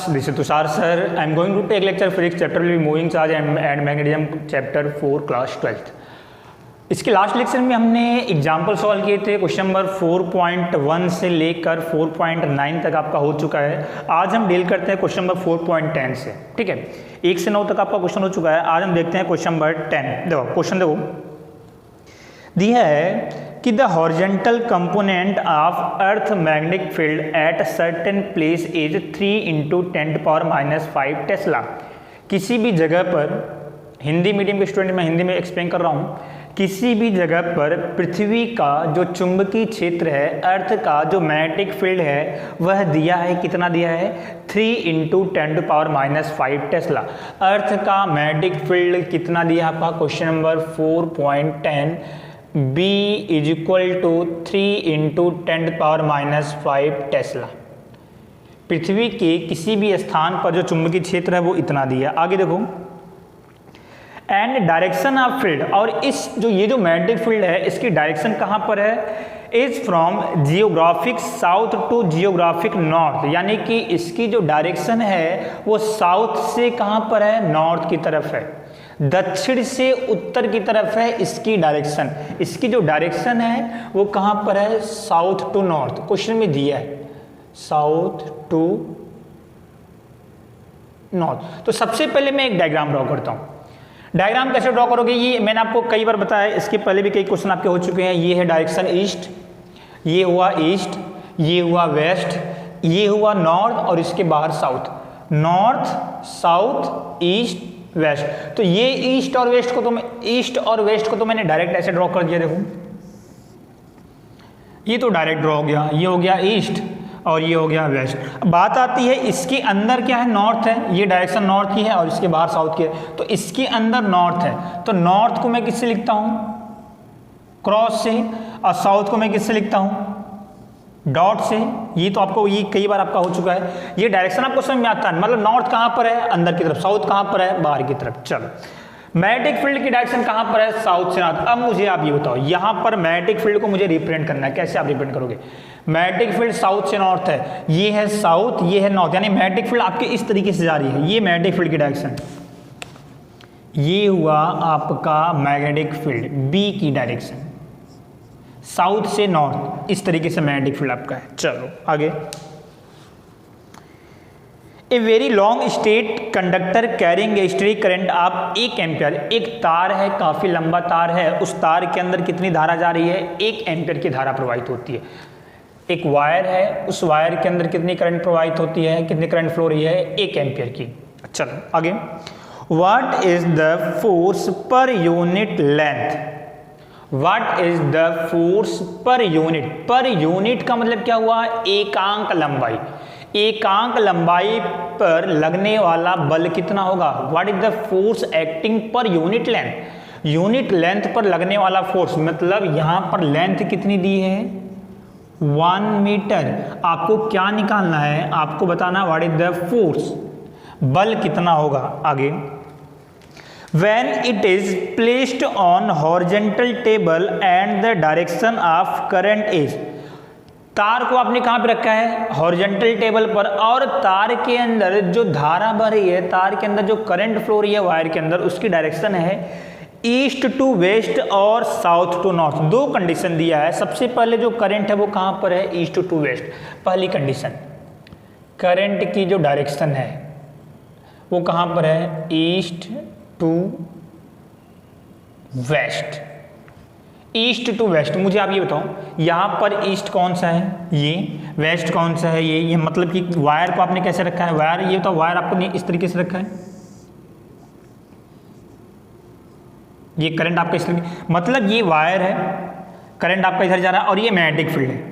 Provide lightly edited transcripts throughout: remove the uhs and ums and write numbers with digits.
this is Tushar sir. I am going to take lecture physics chapter will be moving charge and magnetism chapter 4 class 12th. इसके last lecture में हमने example solve किए थे। Question number 4.1 से लेकर 4.9 तक आपका हो चुका है। आज हम डील करते हैं क्वेश्चन नंबर 4.10 से, ठीक है। 1 से 9 तक आपका क्वेश्चन हो चुका है। आज हम देखते हैं क्वेश्चन नंबर 10। देखो क्वेश्चन देखो, दिया है कि the horizontal component of earth magnetic field at certain place is 3 × 10⁻⁵ Tesla. किसी भी जगह पर, हिंदी मीडियम के स्टूडेंट मैं हिंदी में एक्सप्लेन कर रहा हूँ, किसी भी जगह पर पृथ्वी का जो चुंबकीय क्षेत्र है, अर्थ का जो मैग्नेटिक फील्ड है, वह दिया है, कितना दिया है, 3 × 10⁻⁵ टेस्ला। अर्थ का मैग्नेटिक फील्ड कितना दिया आपका, क्वेश्चन नंबर 4.10, B = 3 × 10⁻⁵ टेस्ला। पृथ्वी के किसी भी स्थान पर जो चुंबकीय क्षेत्र है वो इतना दिया। आगे देखो, एंड डायरेक्शन ऑफ फील्ड, और इस जो ये जो मैग्नेटिक फील्ड है इसकी डायरेक्शन कहाँ पर है, is from geographic south to geographic north, यानी कि इसकी जो डायरेक्शन है वो साउथ से कहाँ पर है, नॉर्थ की तरफ है। दक्षिण से उत्तर की तरफ है इसकी डायरेक्शन। इसकी जो डायरेक्शन है वो कहाँ पर है, साउथ टू नॉर्थ। क्वेश्चन में दिया है साउथ टू नॉर्थ। तो सबसे पहले मैं एक डायग्राम ड्रॉ करता हूँ। डायग्राम कैसे ड्रॉ करोगे, ये मैंने आपको कई बार बताया, इसके पहले भी कई क्वेश्चन आपके हो चुके हैं। ये है डायरेक्शन ईस्ट, ये हुआ ईस्ट, ये हुआ वेस्ट, ये हुआ नॉर्थ और इसके बाहर south. North, south, east, west. तो ये ईस्ट और वेस्ट को तो मैंने डायरेक्ट ऐसे ड्रॉ कर दिया। देखो ये तो डायरेक्ट ड्रॉ हो गया, ये हो गया ईस्ट और ये हो गया वेस्ट। बात आती है इसके अंदर क्या है, नॉर्थ है, ये डायरेक्शन नॉर्थ की है और इसके बाहर साउथ की है। तो इसके अंदर नॉर्थ है, तो नॉर्थ को मैं किससे लिखता हूं, क्रॉस से, और साउथ को मैं किससे लिखता हूं, डॉट से। ये तो आपको ये कई बार आपका हो चुका है। ये डायरेक्शन आपको समझ में आता है, मतलब नॉर्थ कहां पर है, अंदर की तरफ, साउथ कहां पर है, बाहर की तरफ। चलो, मैग्नेटिक फील्ड की डायरेक्शन कहां पर है, साउथ से नॉर्थ। अब मुझे आप ये बताओ, यहां पर मैग्नेटिक फील्ड को मुझे रिप्रेजेंट करना है, कैसे आप रिप्रेजेंट करोगे। मैग्नेटिक फील्ड साउथ से नॉर्थ है, ये है साउथ, ये है नॉर्थ, यानी मैग्नेटिक फील्ड आपके इस तरीके से जा रही है। ये मैग्नेटिक फील्ड की डायरेक्शन, ये हुआ आपका मैग्नेटिक फील्ड बी की डायरेक्शन, साउथ से नॉर्थ, इस तरीके से मैग्नेटिक फील्ड आपका है। चलो आगे, a very long straight conductor carrying a steady current of 1 ampere. एक तार है, काफी लंबा तार है, उस तार के अंदर कितनी धारा जा रही है, 1 एम्पियर की धारा प्रवाहित होती है। एक वायर है, उस वायर के अंदर कितनी करंट प्रवाहित होती है, कितनी करंट फ्लो रही है, 1 एम्पियर की। चलो आगे, what is the force per unit length. What is the force per unit. Per unit का मतलब क्या हुआ, एकांक लंबाई। एकांक लंबाई पर लगने वाला बल कितना होगा, what is the force acting per unit length. Unit length पर लगने वाला फोर्स, मतलब यहां पर लेंथ कितनी दी है, 1 मीटर। आपको क्या निकालना है, आपको बताना व्हाट इज द फोर्स, बल कितना होगा। आगे, when it is placed on horizontal table and the direction of current is। तार को आपने कहां पे रखा है, हॉरिजॉन्टल टेबल पर, और तार के अंदर जो धारा बह रही है, तार के अंदर जो करंट फ्लो रही है वायर के अंदर, उसकी डायरेक्शन है ईस्ट टू वेस्ट और साउथ टू नॉर्थ। दो कंडीशन दिया है। सबसे पहले जो करंट है वो कहां पर है, ईस्ट टू वेस्ट। पहली कंडीशन, करंट की जो डायरेक्शन है वो कहां पर है, east to west. East to west, मुझे आप ये बताओ, यहां पर ईस्ट कौन सा है, ये, वेस्ट कौन सा है, ये मतलब कि वायर को आपने कैसे रखा है, वायर, ये तो वायर आपको इस तरीके से रखा है, ये करंट आपका इस तरीके, मतलब ये वायर है, करंट आपका इधर जा रहा है, और ये मैग्नेटिक फील्ड है।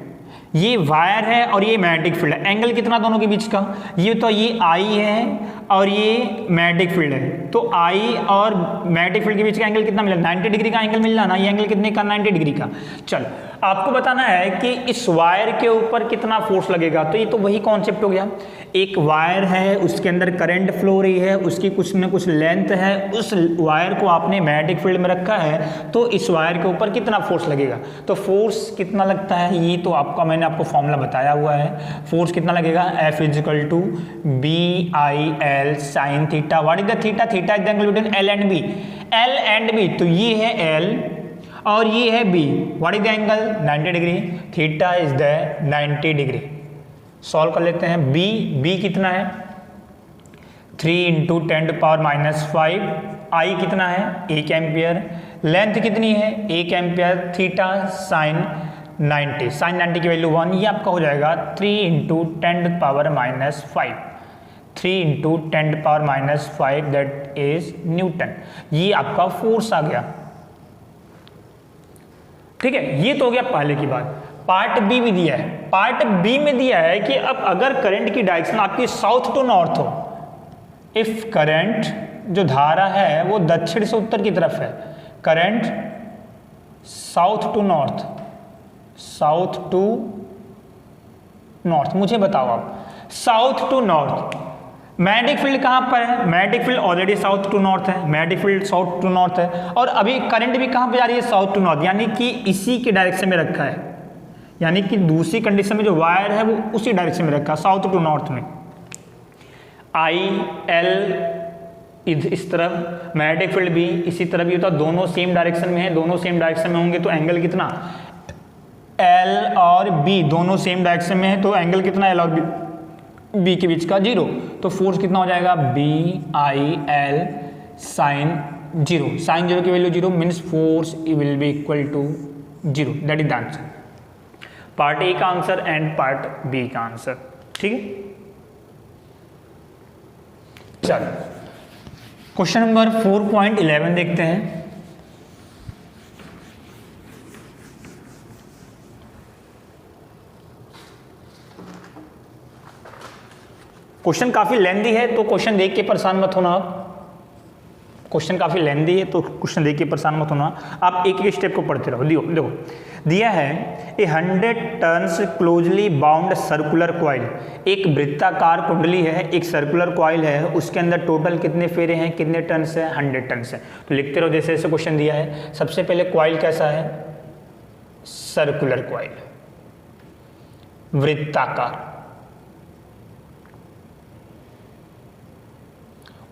ये वायर है और ये मैग्नेटिक फील्ड है। एंगल कितना दोनों के बीच का, ये तो ये आई है और ये मैग्नेटिक फील्ड है। तो आई और मैग्नेटिक फील्ड के बीच का एंगल कितना मिला, 90 डिग्री का एंगल मिल रहा ना। ये एंगल कितने का, 90 डिग्री का। चल आपको बताना है कि इस वायर के ऊपर कितना फोर्स लगेगा। तो ये तो वही कॉन्सेप्ट हो गया, एक वायर है, उसके अंदर करंट फ्लो हो रही है, उसकी कुछ न कुछ लेंथ है, उस वायर को आपने मैग्नेटिक फील्ड में रखा है, तो इस वायर के ऊपर कितना फोर्स लगेगा। तो फोर्स कितना लगता है ये तो आपका मैंने आपको फॉर्मूला बताया हुआ है। फोर्स कितना लगेगा, F = BIL sin theta. What is the theta, theta is the angle between L and B, L and B, तो ये है L और ये है B। What is the angle, 90 degree, theta is the 90 degree. Solve कर लेते हैं। B कितना है, 3 × 10⁻⁵, I कितना है 1 एम्पियर, लेंथ कितनी है 1 एम्पियर, थीटा sin 90, sin 90 की वैल्यू 1, ये आपका हो जाएगा 3 × 10⁻⁵, 3 × 10⁻⁵, दैट इज न्यूटन। ये आपका फोर्स आ गया। ठीक है, ये तो हो गया पहले की बात। पार्ट बी में दिया है, पार्ट बी में दिया है कि अब अगर करंट की डायरेक्शन आपकी साउथ टू नॉर्थ हो, इफ करंट जो धारा है वो दक्षिण से उत्तर की तरफ है, current south to north, south to north, मुझे बताओ आप south to north, magnetic field कहां पर है, magnetic field already south to north है, magnetic field south to north है, और अभी करंट भी कहां पे जा रही है, साउथ टू नॉर्थ, यानी कि इसी के डायरेक्शन में रखा है, यानी कि दूसरी कंडीशन में जो वायर है वो उसी डायरेक्शन में रखा है, साउथ टू नॉर्थ में। IL इस तरफ, मैग्नेटिक फील्ड भी इसी तरफ भी होता, दोनों सेम डायरेक्शन में है, दोनों सेम डायरेक्शन में होंगे तो एंगल कितना, L और B दोनों सेम डायरेक्शन में है तो एंगल कितना, L और B के बीच का 0, तो फोर्स कितना हो जाएगा, BIL sin 0, sin 0 की value 0 means force will be equal to 0, that is the answer. Part A का आंसर एंड पार्ट बी का आंसर। ठीक है, चलो क्वेश्चन नंबर 4.11 देखते हैं। क्वेश्चन काफी लेंदी है तो क्वेश्चन देख के परेशान मत होना आप, क्वेश्चन काफी लेंदी है तो क्वेश्चन देख के परेशान मत होना आप, एक एक स्टेप को पढ़ते रहो। देखो दिया है ए 100 turns closely bound circular coil, एक वृत्ताकार कुंडली है, एक सर्कुलर कॉइल है, उसके अंदर टोटल कितने फेरे हैं, कितने टर्न्स है, 100 टर्न्स है। तो लिखते रहो जैसे जैसे क्वेश्चन दिया है। सबसे पहले कॉइल कैसा है, सर्कुलर कॉइल, वृत्ताकार,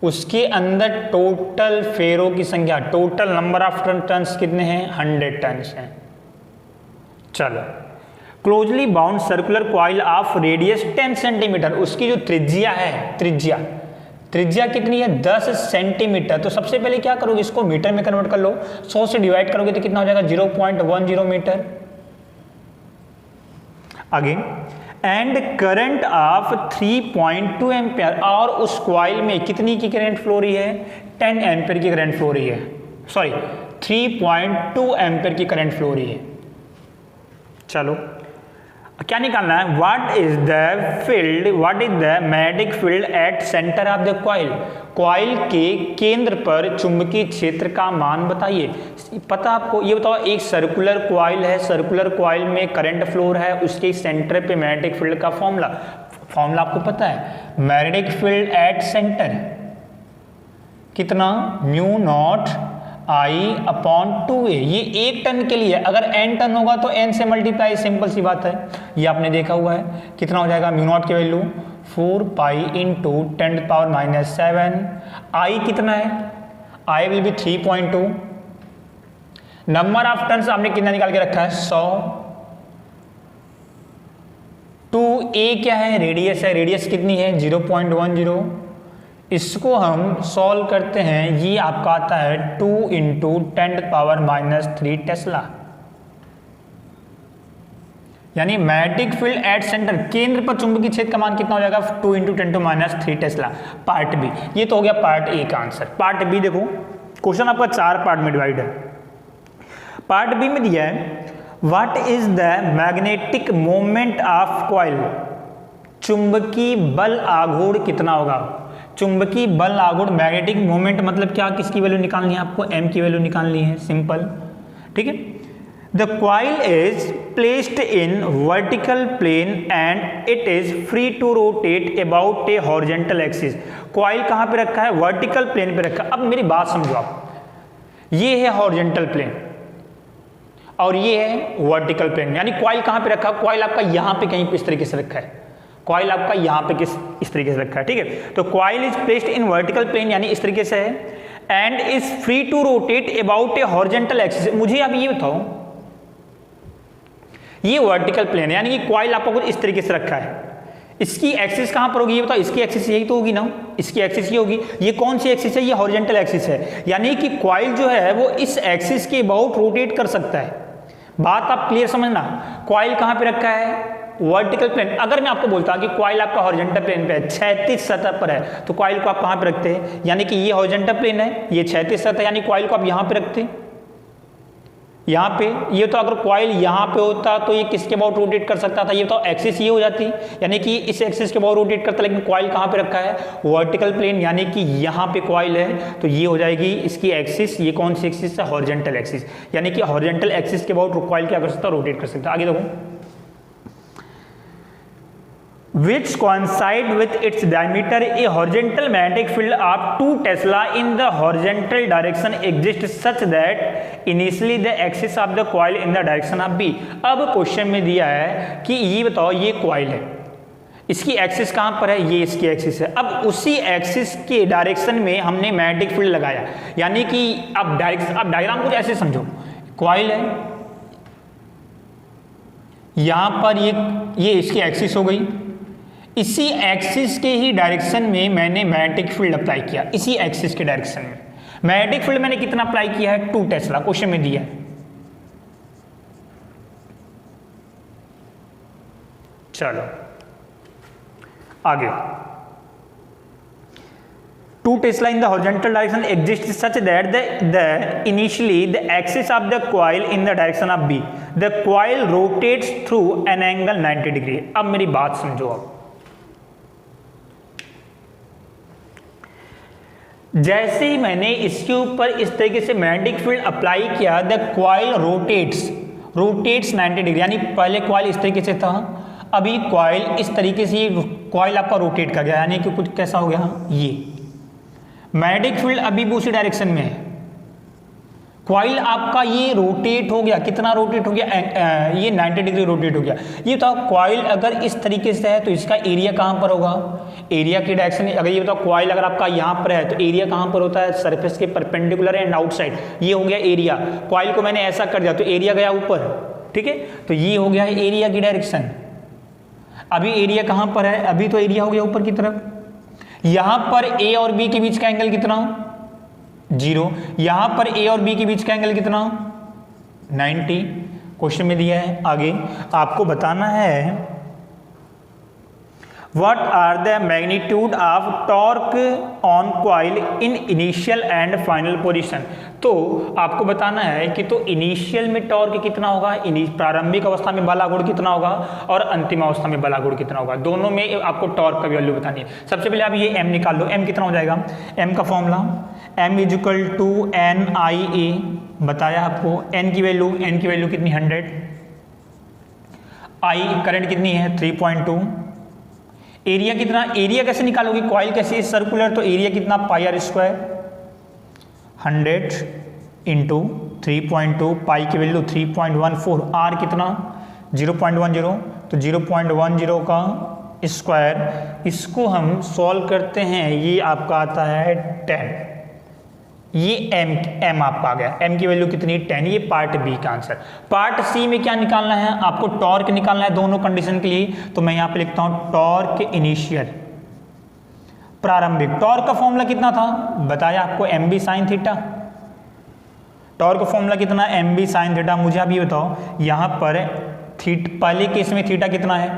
उसके अंदर टोटल फेरों की संख्या, टोटल नंबर ऑफ टर्न्स कितने हैं, 100 टर्न्स हैं। चलो, closely bound circular coil of radius 10 centimetre, उसकी जो त्रिज्या है, त्रिज्या कितनी है, 10 सेंटीमीटर। तो सबसे पहले क्या करोगे, इसको मीटर में कन्वर्ट कर लो, 100 से डिवाइड करोगे तो कितना हो जाएगा, 0.10 metre. Again, and current of 3.2 ampere, और उस कॉइल में कितनी की करंट फ्लो रही है, 10 एम्पियर की करंट फ्लो रही है, सॉरी 3.2 एम्पियर की करंट फ्लो रही है। चलो क्या निकालना है, what is the field, what is the magnetic field at centre of the coil, coil के केंद्र पर चुंबकीय क्षेत्र का मान बताइए। पता आपको, ये बताओ एक सर्कुलर कॉइल है, सर्कुलर कॉइल में करंट फ्लो है, उसके सेंटर पे मैग्नेटिक फील्ड का फॉर्मूला आपको पता है, मैग्नेटिक फील्ड एट सेंटर कितना, μ0I/2a, ये 1 टन के लिए, अगर n टन होगा तो n से मल्टीप्लाई, सिंपल सी बात है, ये आपने देखा हुआ है। कितना हो जाएगा, μ0 की वैल्यू 4π × 10⁻⁷, I कितना है, I will be 3.2, number of turns आपने कितना निकाल के रखा है, 100, 2a क्या है, रेडियस है, रेडियस कितनी है 0.10, इसको हम सॉल्व करते हैं, ये आपका आता है 2 × 10⁻³ टेस्ला, यानी मैग्नेटिक फील्ड एट सेंटर, केंद्र पर चुंबकीय क्षेत्र का मान कितना हो जाएगा, 2 × 10⁻³ टेस्ला। पार्ट बी, ये तो हो गया पार्ट ए का आंसर। पार्ट बी देखो, क्वेश्चन आपका 4 पार्ट में डिवाइड है। पार्ट बी में दिया है, what is the magnetic moment of coil, चुंबकीय बल आघूर्ण कितना होगा। चुंबकीय बल आघूर्ण, मैग्नेटिक मोमेंट मतलब क्या, किसकी वैल्यू निकालनी है आपको, m की वैल्यू निकालनी है, सिंपल। ठीक है, the coil is placed in vertical plane and it is free to rotate about a horizontal axis. Coil कहाँ पे रखा है? वर्टिकल प्लेन पे रखा है। अब मेरी बात समझो आप, ये है हॉरिजॉन्टल प्लेन और ये है वर्टिकल प्लेन, यानी कॉइल कहाँ पे रखा है? कॉइल आपका यहाँ पे कहीं पे इस तरीके से रखा है, कॉइल आपका यहाँ पे इस तरीके से रखा है, ठीक है। तो coil is placed in vertical plane यानी इस तरीके से है, and is free to rotate about a horizontal axis. मुझे अब ये बताओ, ये वर्टिकल प्लेन है यानी कि कॉइल आपको कुछ इस तरीके से रखा है, इसकी एक्सिस कहां पर होगी ये बताओ? इसकी एक्सिस यही तो होगी ना, इसकी एक्सिस ये होगी। ये कौन सी एक्सिस है? ये हॉरिजॉन्टल एक्सिस है, यानी कि कॉइल जो है वो इस एक्सिस के अबाउट रोटेट कर सकता है। बात आप क्लियर समझना। कॉइल कहां पे रखा है? Vertical plane. अगर मैं आपको बोलता कि कॉइल आपका हॉरिजॉन्टल प्लेन पे है, क्षैतिज सतह पर है, तो कॉइल को आप कहां पे रखते हैं? यानी कि ये हॉरिजॉन्टल प्लेन है, ये क्षैतिज सतह, यानी कॉइल को आप यहां पे रखते हैं, यहाँ पे। ये तो अगर कॉइल यहाँ पे होता तो ये किसके अबाउट रोटेट कर सकता था? ये तो एक्सिस ये हो जाती, यानी कि इस एक्सिस के अबाउट रोटेट करता, लेकिन कॉइल कहाँ पे रखा है? वर्टिकल प्लेन, यानी कि यहाँ पे कॉइल है तो ये हो जाएगी इसकी एक्सिस। ये कौन सी एक्सिस है? हॉरिजॉन्टल एक्सिस, यानी कि हॉरिजॉन्टल एक्सिस के अबाउट कॉइल क्या कर सकता है? रोटेट कर सकता है। आगे देखो, which coincide with its diameter, a horizontal magnetic field of 2 Tesla in the horizontal direction exists such that initially the axis of the coil in the direction of B। अब क्वेश्चन में दिया है कि ये बताओ, ये कॉइल है, इसकी एक्सिस कहाँ पर है? ये इसकी एक्सिस है। अब उसी एक्सिस के डायरेक्शन में हमने मैग्नेटिक फील्ड लगाया, यानी कि अब डायग्राम को ऐसे समझो, कॉइल है यहाँ पर, ये इसकी एक्सिस हो गई, इसी एक्सिस के ही डायरेक्शन में मैंने मैग्नेटिक फील्ड अप्लाई किया। इसी एक्सिस के डायरेक्शन में मैग्नेटिक फील्ड मैंने कितना अप्लाई किया है? 2 टेस्ला, क्वेश्चन में दिया है। चलो आगे, 2 Tesla in the horizontal direction exists such that initially the axis of the coil in the direction of B, the coil rotates through an angle 90 degree। अब मेरी बात समझो, अब जैसे ही मैंने इसके ऊपर इस तरीके से मैग्नेटिक फील्ड अप्लाई किया, द कॉइल रोटेट्स 90 डिग्री, यानी पहले कॉइल इस तरीके से था, अभी कॉइल इस तरीके से, कॉइल आपका रोटेट कर गया, यानी कि कुछ कैसा हो गया? ये मैग्नेटिक फील्ड अभी भी उसी डायरेक्शन में है, कॉइल आपका ये रोटेट हो गया, कितना रोटेट हो गया? ये 90 डिग्री रोटेट हो गया। ये बताओ, कॉइल अगर इस तरीके से है तो इसका एरिया कहाँ पर होगा? एरिया की डायरेक्शन, अगर ये बताओ कॉइल अगर आपका यहाँ पर है तो एरिया कहाँ पर होता है? सरफेस के परपेंडिकुलर एंड आउटसाइड। ये हो गया एरिया। कॉइल को मैंने ऐसा कर दिया तो एरिया गया ऊपर, ठीक है, तो ये हो गया एरिया की डायरेक्शन। अभी एरिया कहाँ पर है? अभी तो एरिया हो गया ऊपर की तरफ। यहाँ पर ए और बी के बीच का एंगल कितना? 0। यहां पर ए और बी के बीच का एंगल कितना? 90। क्वेश्चन में दिया है। आगे आपको बताना है What are the magnitude of torque on coil in initial and final position। तो आपको बताना है कि तो इनिशियल में टॉर्क कितना होगा, प्रारंभिक अवस्था में बला गुण कितना होगा और अंतिम अवस्था में बला गुण कितना होगा, दोनों में आपको टॉर्क का वैल्यू बतानी है। सबसे पहले आप ये m निकाल लो। m कितना हो जाएगा? m का formula m equal to NIA बताया आपको। n की वैल्यू कितनी? 100। I करंट कितनी है? 3.2। एरिया कितना? एरिया कैसे निकालोगे? कॉइल कैसे सर्कुलर, तो एरिया कितना? पाई आर स्क्वायर 100 इंटू 3.2, पाई की वैल्यू 3.14, आर कितना? 0.10, तो 0.10 का स्क्वायर, इसको हम सॉल्व करते हैं, ये आपका आता है 10। ये m आपका आ गया, m की वैल्यू कितनी? 10। ये पार्ट बी का आंसर। पार्ट सी में क्या निकालना है? आपको टॉर्क निकालना है दोनों कंडीशन के लिए, तो मैं यहां पे लिखता हूं टॉर्क इनिशियल, प्रारंभिक। टॉर्क का फॉर्मूला कितना था? बताया आपको, mb sin थीटा। टॉर्क का फॉर्मूला कितना? mb sin theta. मुझे आप ये बताओ, यहां पर पहले केस में थीटा कितना है?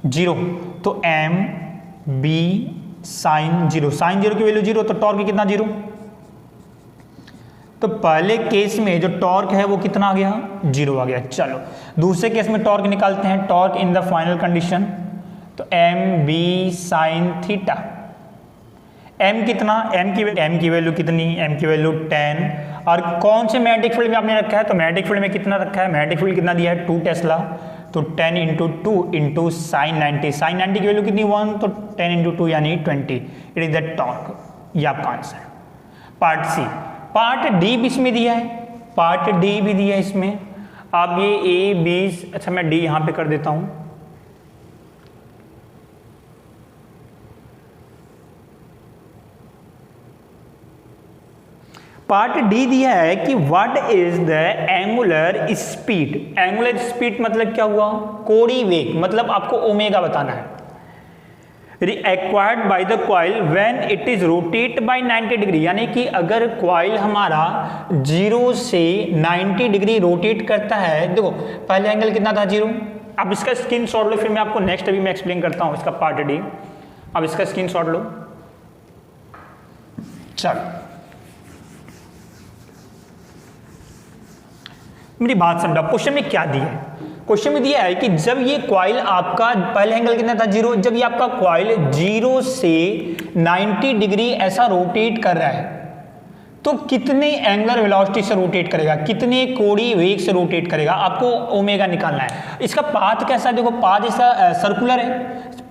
0, तो mb sin 0, sin 0 की वैल्यू 0, तो टॉर्क कितना? 0। तो पहले केस में जो टॉर्क है वो कितना आ गया? 0 आ गया। चलो दूसरे केस में टॉर्क निकालते हैं, torque in the final condition, तो M B sine theta. M कितना, एम की वैल्यू कितनी, एम की वैल्यू 10। और कौन से मैग्नेटिक फील्ड में आपने रखा है, तो मैग्नेटिक फील्ड में कितना रखा है, मैग्नेटिक फील्ड कितना दिया है 2 टेस्ला, तो 10 इंटू 2 इंटू साइन 90, साइन 90 की वैल्यू कितनी 1, तो 10 इंटू 2 यानी 20। इट इज द टॉर्क, ये आपका answer. Part C, part D भी इसमें दिया है, पार्ट डी भी दिया है इसमें। आप ये ए बी, अच्छा मैं डी यहां पे कर देता हूं। पार्ट डी दिया है कि what is the angular speed. Angular speed मतलब क्या हुआ, कोणीय वेग, मतलब आपको ओमेगा बताना है। Acquired by the coil when it is rotate bye 90 degree, यानी कि अगर कॉइल हमारा 0 से 90 डिग्री रोटेट करता है, देखो पहले एंगल कितना था 0, अब इसका स्क्रीनशॉट लो, फिर मैं आपको नेक्स्ट अभी मैं एक्सप्लेन करता हूं इसका पार्ट डी। अब इसका स्क्रीनशॉट लो, चलो मेरी बात समझा। क्वेश्चन में क्या दिया है, क्वेश्चन में दिया है कि जब ये कॉइल आपका, पहले एंगल कितना था 0, जब ये आपका कॉइल 0 से 90 डिग्री ऐसा रोटेट कर रहा है तो कितने एंगुलर वेलोसिटी से रोटेट करेगा, कितने कोणीय वेग से रोटेट करेगा, आपको ओमेगा निकालना है। इसका पाथ कैसा है, देखो पाथ इसका सर्कुलर है,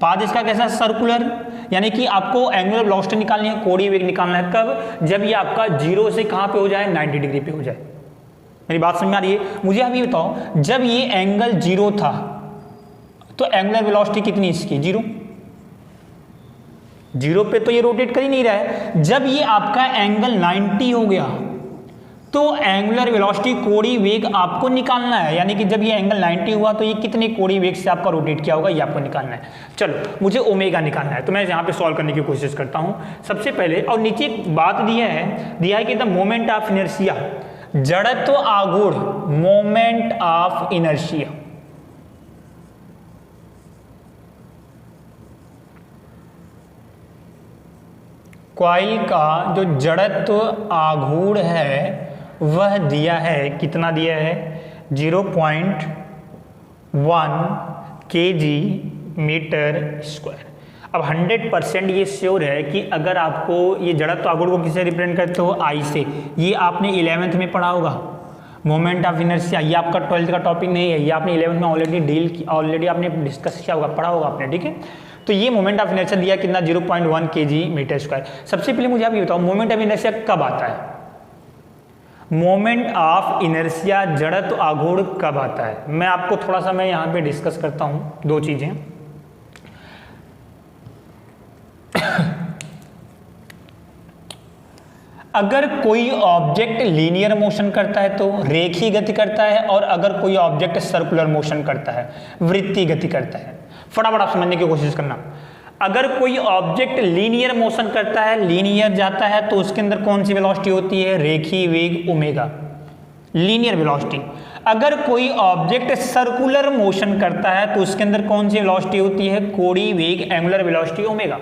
पाथ इसका कैसा सर्कुलर, यानी कि आपको एंगुलर वेलोसिटी निकालनी है, कोणीय वेग निकालना है। कब, जब ये आपका 0 से कहां पे हो जाए, 90 डिग्री पे हो जाए। मेरी बात समझ में आ रही है। मुझे अभी बताओ, जब ये एंगल 0 था तो एंगुलर वेलोसिटी कितनी इसकी, 0 पे तो ये रोटेट कर ही नहीं रहा है। जब ये आपका एंगल 90 हो गया तो एंगुलर वेलोसिटी, कोणीय वेग आपको निकालना है, यानी कि जब ये एंगल 90 हुआ तो ये कितने कोणीय वेग से आपका रोटेट किया होगा, ये आपको निकालना है। चलो मुझे ओमेगा निकालना है, तो मैं यहाँ पे सॉल्व करने की कोशिश करता हूँ। सबसे पहले, और नीचे एक बात दिया है कि द मोमेंट ऑफ इनर्शिया, जड़त्व आघूर्ण, मोमेंट ऑफ इनर्शिया, कॉइल का जो जड़त्व आघूर्ण है वह दिया है, कितना दिया है 0.1 kg मीटर स्क्वायर। अब 100% ये श्योर है कि अगर आपको ये जड़त्व आघूर्ण को किससे रिप्रेजेंट करते हो, आई से। ये आपने 11th में पढ़ा होगा, मोमेंट ऑफ इनर्शिया। ये आपका 12th का टॉपिक नहीं है, ये आपने 11th में ऑलरेडी आपने डिस्कस किया होगा, पढ़ा होगा आपने, ठीक है। तो ये मोमेंट ऑफ इनर्शिया दिया कितना, 0.1 kg मीटर स्क्वायर। सबसे पहले मुझे आप ये बताओ, मोमेंट ऑफ इनर्शिया कब आता है, मोमेंट ऑफ इनर्शिया जड़त्व आघूर्ण कब आता है। मैं आपको थोड़ा सा मैं यहाँ पे डिस्कस करता हूँ दो चीजें। अगर कोई ऑब्जेक्ट लीनियर मोशन करता है तो रेखीय गति करता है, और अगर कोई ऑब्जेक्ट सर्कुलर मोशन करता है, वृत्तीय गति करता है। फटाफट आप समझने की कोशिश करना। अगर कोई ऑब्जेक्ट लीनियर मोशन करता है, लीनियर जाता है, तो उसके अंदर कौन सी वेलोसिटी होती है, रेखीय वेग ओमेगा, लीनियर वेलोसिटी। अगर कोई ऑब्जेक्ट सर्कुलर मोशन करता है तो उसके अंदर कौन सी वेलोसिटी होती है, कोणीय वेग, एंगुलर वेलोसिटी ओमेगा।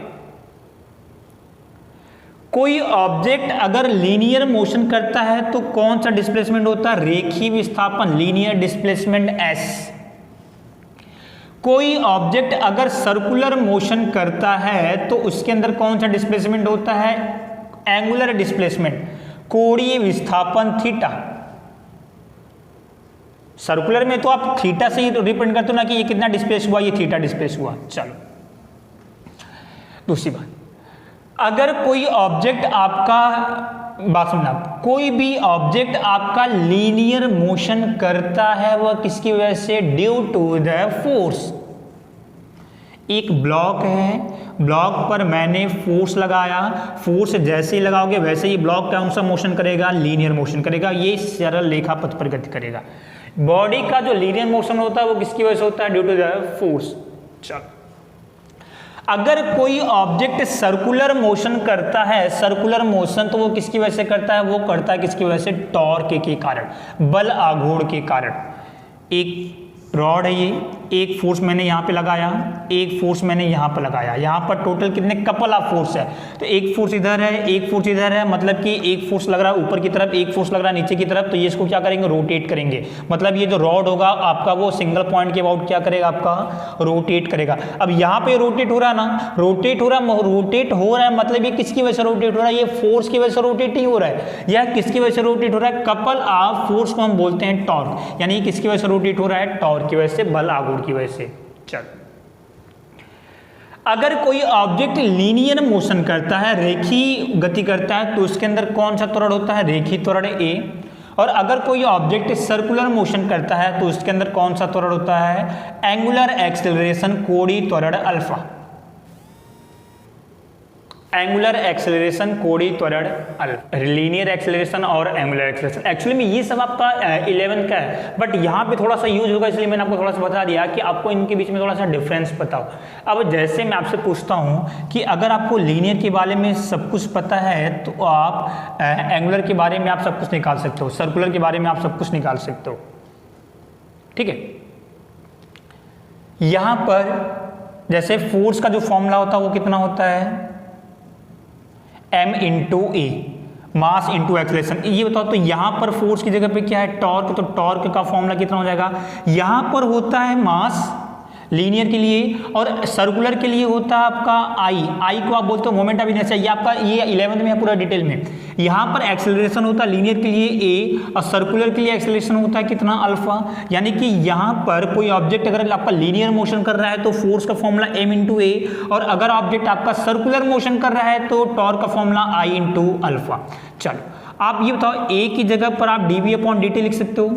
कोई ऑब्जेक्ट अगर लीनियर मोशन करता है तो कौन सा डिस्प्लेसमेंट होता है, रेखीय विस्थापन, लीनियर डिस्प्लेसमेंट एस। कोई ऑब्जेक्ट अगर सर्कुलर मोशन करता है तो उसके अंदर कौन सा डिस्प्लेसमेंट होता है, एंगुलर डिस्प्लेसमेंट, कोणीय विस्थापन थीटा। सर्कुलर में तो आप थीटा से ही रिप्रेजेंट करते हो ना कि ये कितना डिस्प्लेस हुआ, ये थीटा डिस्प्लेस हुआ। चलो दूसरी बात, अगर कोई ऑब्जेक्ट आपका, बात सुनना, कोई भी ऑब्जेक्ट आपका लीनियर मोशन करता है वह किसकी वजह से, ड्यू टू द फोर्स। एक ब्लॉक है, ब्लॉक पर मैंने फोर्स लगाया, फोर्स जैसे ही लगाओगे वैसे ही ब्लॉक कौन सा मोशन करेगा, लीनियर मोशन करेगा, ये सरल रेखा पथ पर गति करेगा। बॉडी का जो लीनियर मोशन होता है वो किसकी वजह से होता है, ड्यू टू द फोर्स। चलो, अगर कोई ऑब्जेक्ट सर्कुलर मोशन करता है, सर्कुलर मोशन, तो वो किसकी वजह से करता है, वो करता है किसकी वजह से, टॉर्क के कारण, बल आघूर्ण के कारण। एक रॉड है ये, एक फोर्स मैंने यहाँ पे लगाया, एक फोर्स मैंने यहाँ पर लगाया, यहाँ पर टोटल कितने कपल ऑफ फोर्स है, तो एक फोर्स इधर है, एक फोर्स इधर है, मतलब कि एक फोर्स लग रहा है ऊपर की तरफ, एक फोर्स लग रहा है नीचे की तरफ, तो ये इसको क्या करेंगे, रोटेट करेंगे। मतलब ये जो रॉड होगा आपका वो सिंगल पॉइंट के अबाउट क्या करेगा, आपका रोटेट करेगा। अब यहाँ पे रोटेट हो रहा है ना, रोटेट हो रहा है मतलब ये किसकी वजह से रोटेट हो रहा है, ये फोर्स की वजह से रोटेट नहीं हो रहा है, यह किसकी वजह से रोटेट हो रहा है, कपल ऑफ फोर्स को हम बोलते हैं टॉर्क। यानी किसकी वजह से रोटेट हो रहा है, टॉर्क की वजह से, बल आघूर्ण की वजह से। चल, अगर कोई ऑब्जेक्ट लीनियर मोशन करता है, रेखीय गति करता है, तो उसके अंदर कौन सा त्वरण होता है, रेखीय त्वरण ए। और अगर कोई ऑब्जेक्ट सर्कुलर मोशन करता है तो उसके अंदर कौन सा त्वरण होता है, एंगुलर एक्सेलरेशन, कोणीय त्वरण अल्फा। एंगुलर एक्सेलरेशन, कोणीय त्वरण अल्फा, लीनियर एक्सेलरेशन और एंगुलर एक्सेलरेशन। एक्चुअली में ये सब आपका 11 का है, बट यहाँ पे थोड़ा सा यूज होगा, इसलिए मैंने आपको थोड़ा सा बता दिया कि आपको इनके बीच में थोड़ा सा डिफरेंस पता हो। अब जैसे मैं आपसे पूछता हूँ कि अगर आपको लीनियर के बारे में सब कुछ पता है तो आप एंगुलर के बारे में आप सब कुछ निकाल सकते हो, सर्कुलर के बारे में आप सब कुछ निकाल सकते हो, ठीक है। यहाँ पर जैसे फोर्स का जो फॉर्मूला होता है वो कितना होता है, m इंटू ए, मास इंटू एक्सेलरेशन। ये बताओ तो यहाँ पर फोर्स की जगह पे क्या है, टॉर्क, तो टॉर्क का फॉर्मूला कितना हो जाएगा, यहाँ पर होता है मास लीनियर के लिए, और सर्कुलर के लिए होता है आपका आई को आप बोलते हो मोमेंट ऑफ इनर्शिया। ये आपका ये 11th में है पूरा डिटेल में। यहाँ पर एक्सेलरेशन होता है लीनियर के लिए ए, और सर्कुलर के लिए एक्सेलरेशन होता है कितना, अल्फा। यानी कि यहाँ पर कोई ऑब्जेक्ट अगर आपका लीनियर मोशन कर रहा है तो फोर्स का फॉर्मूला m इंटू ए, और अगर ऑब्जेक्ट आपका सर्कुलर मोशन कर रहा है तो टॉर्क का फॉर्मूला I इंटू अल्फा। चलो आप ये बताओ, ए की जगह पर आप dv/dt लिख सकते हो,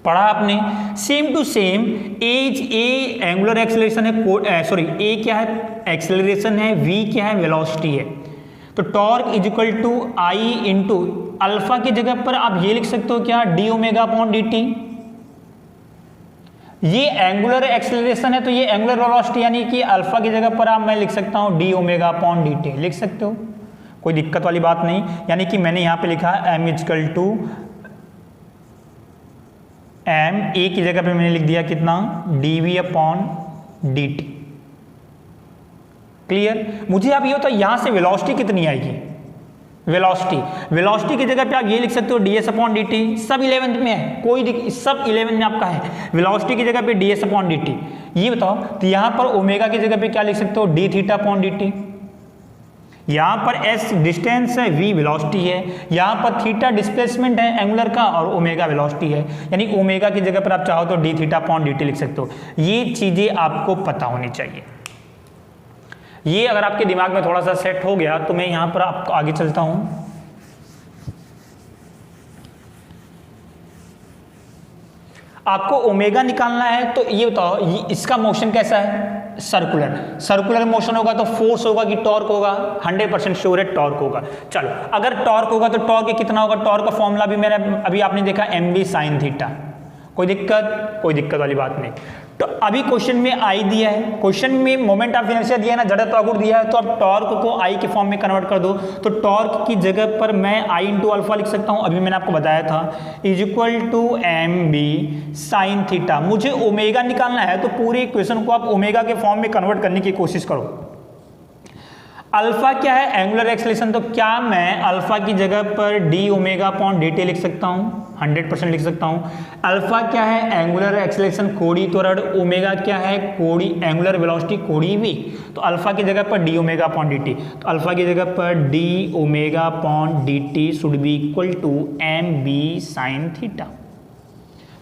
पढ़ा आपने। Same to same a angular acceleration है, सॉरी ए क्या है, एक्सेलरेशन है, v क्या है, वेलोसिटी है। तो torque is equal to I into alpha की जगह पर आप ये लिख सकते हो क्या, d/dt। ये एंगुलर एक्सेलरेशन है तो ये एंगुलर वेलोसिटी, यानी कि अल्फा की जगह पर आप मैं लिख सकता हूं d/dt, लिख सकते हो, कोई दिक्कत वाली बात नहीं। यानी कि मैंने यहां पे लिखा m is equal to m, A की जगह पे मैंने लिख दिया कितना, dv/dt। क्लियर। मुझे आप ये होता है यहां से वेलोसिटी कितनी आएगी, वेलोसिटी की जगह पे आप ये लिख सकते हो ds/dt। सब 11th में है, सब 11th में आपका है, वेलोसिटी की जगह पे ds/dt। ये बताओ तो यहां पर ओमेगा की जगह पे क्या लिख सकते हो, dθ/dt। यहाँ पर s डिस्टेंस है, v वेलोसिटी है, यहाँ पर थीटा डिस्प्लेसमेंट है एंगुलर का, और ओमेगा वेलोसिटी है। यानी ओमेगा की जगह पर आप चाहो तो dθ/dt लिख सकते हो। ये चीजें आपको पता होनी चाहिए। ये अगर आपके दिमाग में थोड़ा सा सेट हो गया तो मैं यहाँ पर आपको आगे चलता हूँ। आपको ओमेगा निकालना है तो ये बताओ इसका मोशन कैसा है, सर्कुलर मोशन होगा तो फोर्स होगा कि टॉर्क होगा, 100% श्योर है टॉर्क होगा। चलो अगर टॉर्क होगा तो टॉर्क कितना होगा, टॉर्क का फॉर्मूला भी मैंने अभी आपने देखा mv sin थीटा। कोई दिक्कत वाली बात नहीं। तो अभी क्वेश्चन में आई दिया है, क्वेश्चन में मोमेंट ऑफ इनर्शिया दिया है ना, जड़त्व आघूर्ण दिया है, तो अब टॉर्क को आई के फॉर्म में कन्वर्ट कर दो। तो टॉर्क की जगह पर मैं आई इंटू अल्फा लिख सकता हूं, अभी मैंने आपको बताया था, is equal to mb sin theta. मुझे ओमेगा निकालना है तो पूरे इक्वेशन को आप ओमेगा के फॉर्म में कन्वर्ट करने की कोशिश करो। अल्फा क्या है, एंगुलर एक्सेलरेशन, तो क्या मैं अल्फा की जगह पर d/dt लिख सकता हूं, 100% लिख सकता हूं। अल्फा क्या है, एंगुलर एक्सेलरेशन, कोणीय त्वरण। ओमेगा क्या है, एंगुलर वेलोसिटी, कोणीय v। तो अल्फा की जगह पर d/dt, तो अल्फा की जगह पर d/dt should be equal to mb sin theta.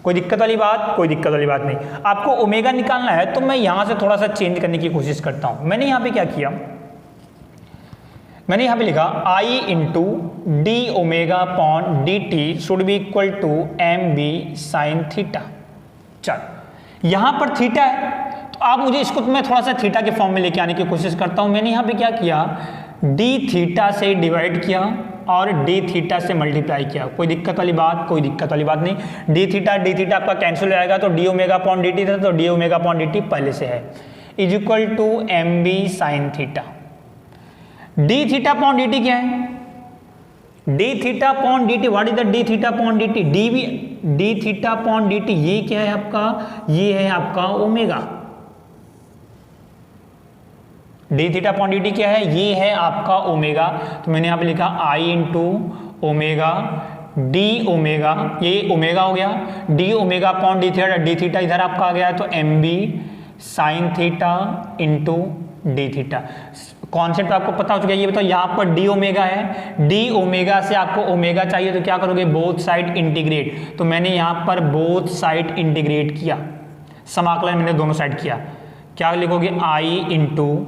कोई दिक्कत वाली बात नहीं। आपको ओमेगा निकालना है तो मैं यहां से थोड़ा सा चेंज करने की कोशिश करता हूं। मैंने यहां पे क्या किया, मैंने यहां पे लिखा I into d/dt should be equal to mb sin theta. चल यहां पर थीटा है तो आप मुझे इसको मैं थोड़ा सा थीटा के फॉर्म में लेके आने की कोशिश करता हूं। मैंने यहां पे क्या किया, d थीटा से डिवाइड किया और d थीटा से मल्टीप्लाई किया। कोई दिक्कत वाली बात नहीं। d थीटा आपका कैंसिल हो जाएगा, तो d/dt था तो d/dt पहले से है, is equal to mb sin theta. d θ/dt क्या है, D theta upon D T, what is the D theta upon D T, D theta upon D T, ये क्या है आपका, ये है आपका omega. D theta upon D T क्या है, ये है आपका ओमेगा। तो मैंने यहाँ पे लिखा I into omega D omega, ये ओमेगा हो गया, D omega upon D theta इधर आपका आ गया, तो M B sine theta into D theta. Concept आपको पता हो चुका है। ये बताओ यहाँ पर डी ओमेगा है, डी ओमेगा से आपको ओमेगा चाहिए तो क्या करोगे, बोथ साइड इंटीग्रेट। तो मैंने यहाँ पर बोथ साइड इंटीग्रेट किया, समाकलन मैंने दोनों साइड किया। क्या लिखोगे, I into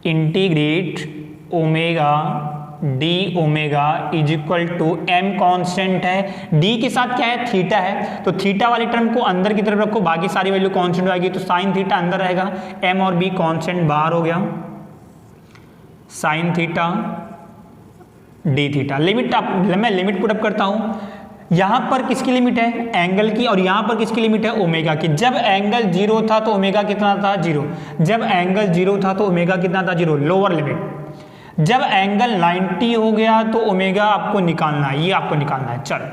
integrate omega D omega is equal to M constant है, डी के साथ क्या है, थीटा है, तो थीटा वाली टर्म को अंदर की तरफ रखो, बाकी सारी वैल्यू कॉन्स्टेंट आएगी, तो साइन थीटा अंदर रहेगा, एम और बी कॉन्स्टेंट बाहर हो गया, sine theta D theta. Limit मैं लिमिट पुट अप करता हूं, यहां पर किसकी लिमिट है, एंगल की, और यहां पर किसकी लिमिट है, ओमेगा की। जब एंगल 0 था तो ओमेगा कितना था, 0। जब एंगल 0 था तो ओमेगा कितना था, 0, लोअर लिमिट। जब एंगल 90 हो गया तो ओमेगा आपको निकालना है, ये आपको निकालना है। चलो,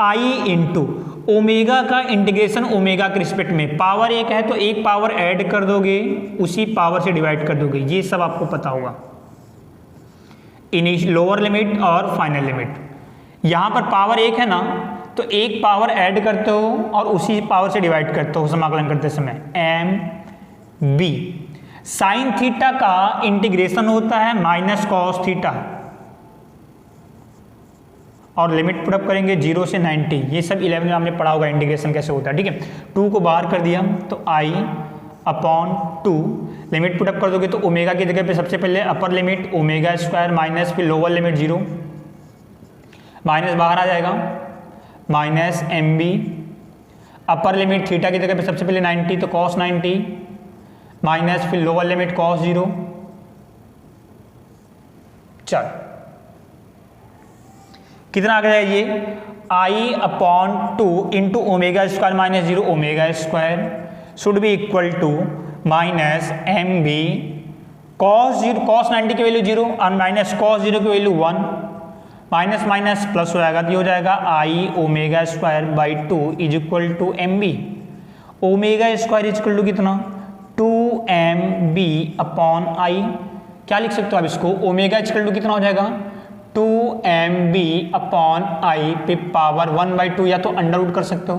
आई इंटू ओमेगा का इंटीग्रेशन ओमेगा के रिस्पेक्ट में, पावर एक है तो एक पावर ऐड कर दोगे, उसी पावर से डिवाइड कर दोगे, ये सब आपको पता होगा। लोअर लिमिट और फाइनल लिमिट, यहां पर पावर एक है ना, तो एक पावर ऐड करते हो और उसी पावर से डिवाइड करते हो समाकलन करते समय, एम बी। साइन थीटा का इंटीग्रेशन होता है माइनस कॉस थीटा, और लिमिट पुट अप करेंगे 0 से 90, ये सब 11 में आपने पढ़ा होगा इंटीग्रेशन कैसे होता है, ठीक है। 2 को बाहर कर दिया तो I upon 2, limit put up कर दोगे तो ओमेगा की जगह पे सबसे पहले upper limit omega square minus फिर लोअर लिमिट 0, माइनस बाहर आ जाएगा, minus M B, upper limit theta की जगह पे सबसे पहले 90 तो कॉस 90, माइनस फिर लोअर लिमिट कॉस 0। चल कितना आ गया ये, I upon 2 into omega square minus 0, omega square should be equal to minus M B cos 0, cos 90 की वैल्यू 0 और माइनस कॉस 0 की वैल्यू 1, माइनस माइनस प्लस हो जाएगा, तो ये हो जाएगा I omega square by 2 is equal to M B. Omega square is equal to कितना, 2mb अपॉन आई। क्या लिख सकते हो आप इसको, ओमेगा इक्वल टू कितना हो जाएगा, 2mb अपॉन आई पे पावर 1/2, या तो अंडर रूट कर सकते हो,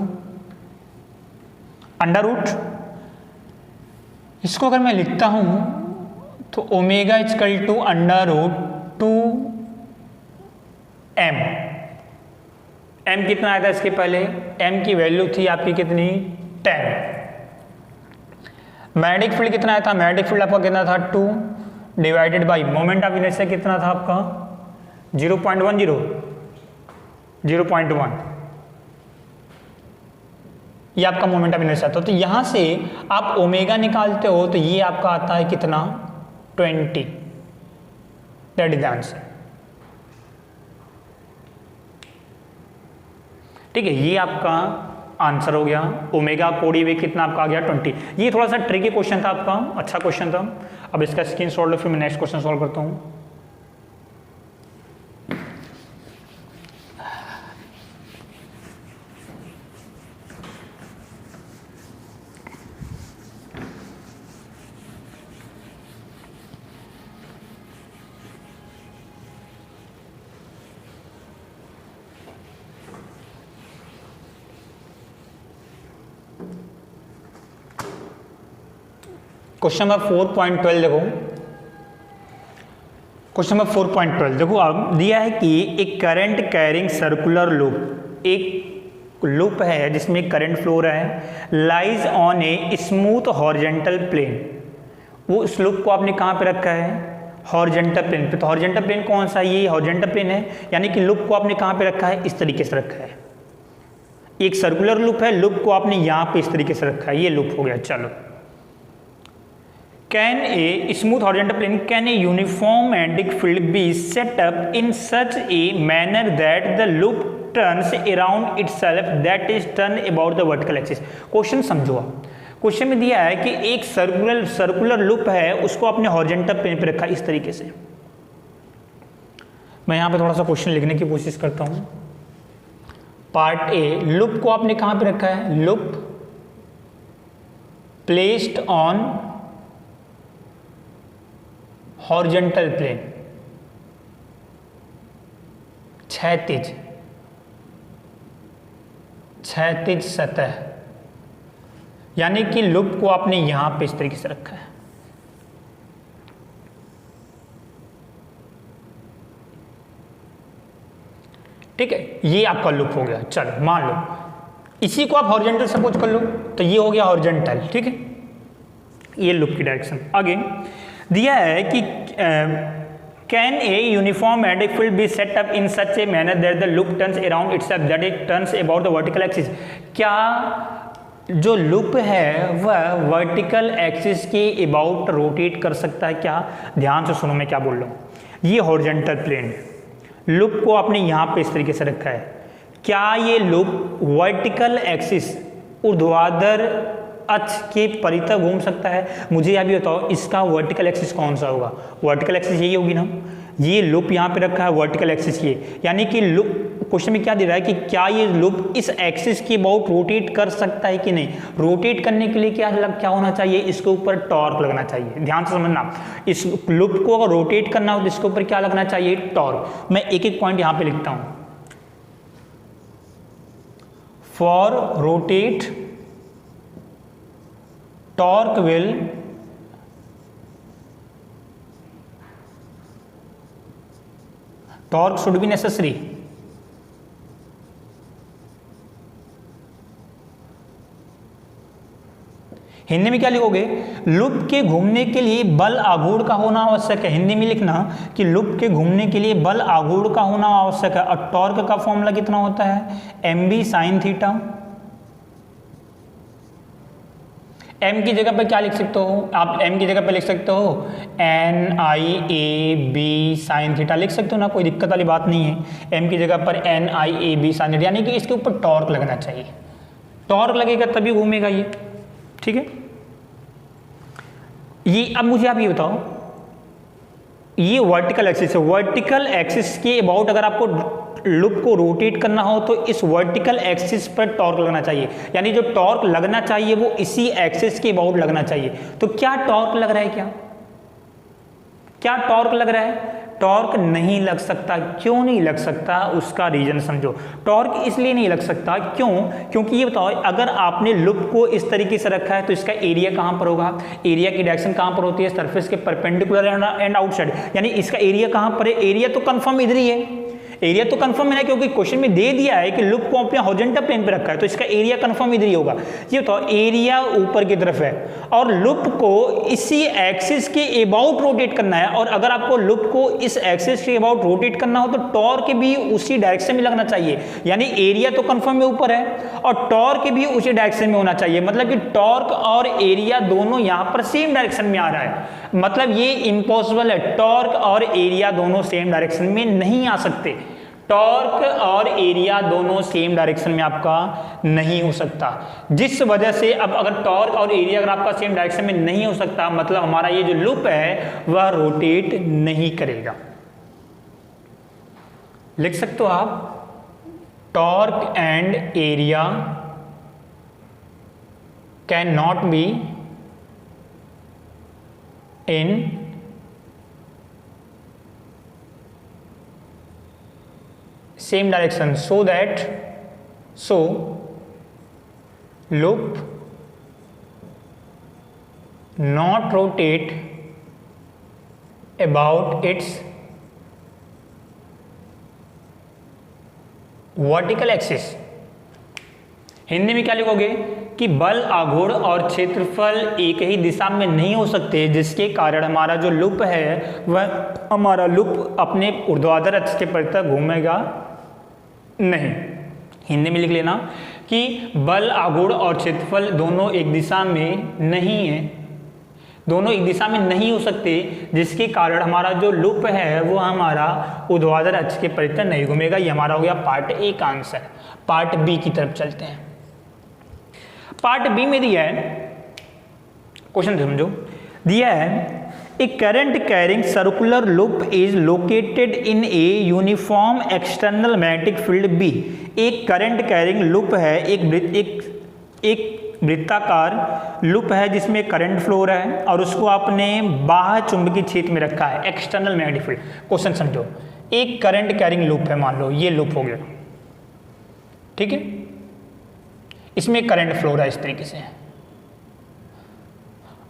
अंडर रूट। इसको अगर मैं लिखता हूं तो omega equal to under root 2m। m कितना आया था इसके पहले, m की वैल्यू थी आपकी कितनी, 10। मैग्नेटिक फील्ड कितना आया था, मैग्नेटिक फील्ड आपका कितना था, 2 divided by moment of inertia कितना था आपका, 0.10, 0.1, ये आपका मोमेंट ऑफ इनर्शिया था। तो यहां से आप ओमेगा निकालते हो तो ये आपका आता है कितना, 20, दैट इज द आंसर। ठीक है, ये आपका आंसर हो गया। ओमेगा कोडी वे कितना आपका आ गया, 20। ये थोड़ा सा ट्रिकी क्वेश्चन था आपका, अच्छा क्वेश्चन था। अब इसका स्क्रीनशॉट लो, फिर मैं नेक्स्ट क्वेश्चन सॉल्व करता हूँ। क्वेश्चन नंबर 4.12 देखो, क्वेश्चन नंबर 4.12 देखो, अब दिया है कि एक करंट कैरिंग सर्कुलर लूप, एक लूप है जिसमें करंट फ्लो रहा है, lies on a smooth horizontal plane. वो इस लूप को आपने कहाँ पे रखा है, हॉरिजॉन्टल प्लेन पे। तो हॉरिजॉन्टल प्लेन कौन सा, ये हॉरिजॉन्टल प्लेन है, यानी कि लूप को आपने कहाँ पे रखा है, इस तरीके से रखा है। एक सर्कुलर लूप है, लूप को आपने यहाँ पे इस तरीके से रखा है, ये लूप हो गया। चलो, Can a smooth horizontal plane, can a uniform magnetic field be set up in such a manner that the loop turns around itself, that is turn about the vertical axis? Question समझो आप, question में दिया है कि एक circular loop है, उसको आपने हॉरिजॉन्टल प्लेन पे रखा इस तरीके से। मैं यहाँ पे थोड़ा सा क्वेश्चन लिखने की कोशिश करता हूँ। पार्ट ए, लूप को आपने कहाँ पे रखा है? Loop placed on horizontal plane, क्षैतिज सतह, यानी कि लूप को आपने यहां पे इस तरीके से रखा है। ठीक है, ये आपका लूप हो गया। चलो मान लो इसी को आप हॉरिजॉन्टल सपोज कर लो, तो ये हो गया हॉरिजॉन्टल। ठीक है, ये लूप की डायरेक्शन। आगे दिया है कि can a uniform magnetic field B set up in such a manner that the loop turns around itself that it turns about the vertical axis. क्या जो लूप है वह वर्टिकल एक्सिस के अबाउट रोटेट कर सकता है क्या? ध्यान से सुनो मैं क्या बोल रहा हूँ। ये हॉरिजॉन्टल प्लेन है, लूप को आपने यहाँ पे इस तरीके से रखा है। क्या ये लूप वर्टिकल एक्सिस ऊर्ध्वाधर अक्ष के परितः घूम सकता है? मुझे यह भी बताओ इसका वर्टिकल एक्सिस कौन सा होगा? वर्टिकल एक्सिस यही होगी ना। ये लूप यहाँ पे रखा है, वर्टिकल एक्सिस ये, यानी कि लूप क्वेश्चन में क्या दे रहा है कि क्या ये लूप इस एक्सिस के अबाउट रोटेट कर सकता है कि नहीं। रोटेट करने के लिए क्या होना चाहिए? इसके ऊपर टॉर्क लगना चाहिए। ध्यान से समझना, इस लूप को अगर रोटेट करना हो तो इसके ऊपर क्या लगना चाहिए? टॉर्क। मैं एक एक पॉइंट यहाँ पे लिखता हूँ। For rotate torque will should be necessary। Hindi में क्या लिखोगे? लूप के घूमने के लिए बल आघूर्ण का होना आवश्यक है। हिंदी में लिखना कि लूप के घूमने के लिए बल आघूर्ण का होना आवश्यक है। और टॉर्क का फॉर्मूला कितना होता है? mb sin theta. m की जगह पर क्या लिख सकते हो आप? m की जगह पर लिख सकते हो NIAB साइन थीटा लिख सकते हो ना, कोई दिक्कत वाली बात नहीं है। m की जगह पर NIAB साइन थीटा, यानी कि इसके ऊपर टॉर्क लगना चाहिए। टॉर्क लगेगा तभी घूमेगा ये। ठीक है, ये अब मुझे आप ये बताओ, ये वर्टिकल एक्सिस है। वर्टिकल एक्सिस के अबाउट अगर आपको लूप को रोटेट करना हो तो इस वर्टिकल एक्सिस पर टॉर्क लगना चाहिए, यानी जो टॉर्क लगना चाहिए वो इसी एक्सिस के अबाउट लगना चाहिए। तो क्या टॉर्क लग रहा है? क्या टॉर्क लग रहा है? टॉर्क नहीं लग सकता। क्यों नहीं लग सकता? उसका रीजन समझो। टॉर्क इसलिए नहीं लग सकता, क्योंकि ये बताओ, अगर आपने लूप को इस तरीके से रखा है तो इसका एरिया कहां पर होगा? एरिया की डायरेक्शन कहां पर होती है? सरफेस के परपेंडिकुलर एंड आउटसाइड, यानी इसका एरिया कहां पर है? एरिया तो कंफर्म इधर ही है। एरिया तो कंफर्म है ना, क्योंकि क्वेश्चन में दे दिया है कि लूप को अपने हॉरिजॉन्टल प्लेन पे रखा है, तो इसका एरिया कंफर्म इधर ही होगा। ये तो एरिया ऊपर की तरफ है और लूप को इसी एक्सिस के अबाउट रोटेट करना है। और अगर आपको लूप को इस एक्सिस के अबाउट रोटेट करना हो तो टॉर्क भी उसी डायरेक्शन में लगना चाहिए, यानी एरिया तो कंफर्म में ऊपर है और टॉर्क भी उसी डायरेक्शन में होना चाहिए। मतलब कि टॉर्क और एरिया दोनों यहां पर सेम डायरेक्शन में आ रहा है, मतलब ये इम्पॉसिबल है। टॉर्क और एरिया दोनों सेम डायरेक्शन में नहीं आ सकते। टॉर्क और एरिया दोनों सेम डायरेक्शन में आपका नहीं हो सकता, जिस वजह से अब अगर टॉर्क और एरिया अगर आपका सेम डायरेक्शन में नहीं हो सकता, मतलब हमारा ये जो लूप है वह रोटेट नहीं करेगा। लिख सकते हो आप, torque and area can not be in same direction, so loop not rotate about its vertical axis. Hindi में क्या लिखोगे कि बल आघूर्ण और क्षेत्रफल एक ही दिशा में नहीं हो सकते, जिसके कारण हमारा जो लूप है वह हमारा लूप अपने ऊर्ध्वाधर अक्ष के परितः घूमेगा नहीं। हिंदी में लिख लेना कि बल आघूर्ण और क्षेत्रफल दोनों एक दिशा में नहीं है, दोनों एक दिशा में नहीं हो सकते, जिसके कारण हमारा जो लूप है वो हमारा ऊर्ध्वाधर अक्ष के परितः नहीं घूमेगा। ये हमारा हो गया पार्ट ए का आंसर। पार्ट बी की तरफ चलते हैं। पार्ट बी में दिया है, क्वेश्चन समझो, दिया है a current carrying circular loop is located in a uniform external magnetic field B. एक करंट कैरिंग लूप है, एक वृत्ताकार लूप है जिसमें करंट फ्लो हो रहा है और उसको आपने बाह्य चुंबकीय क्षेत्र में रखा है, एक्सटर्नल मैग्नेटिक फील्ड। क्वेश्चन समझो, एक करंट कैरिंग लूप है, मान लो ये लूप हो गया, ठीक है, इसमें करंट फ्लो हो रहा है इस तरीके से,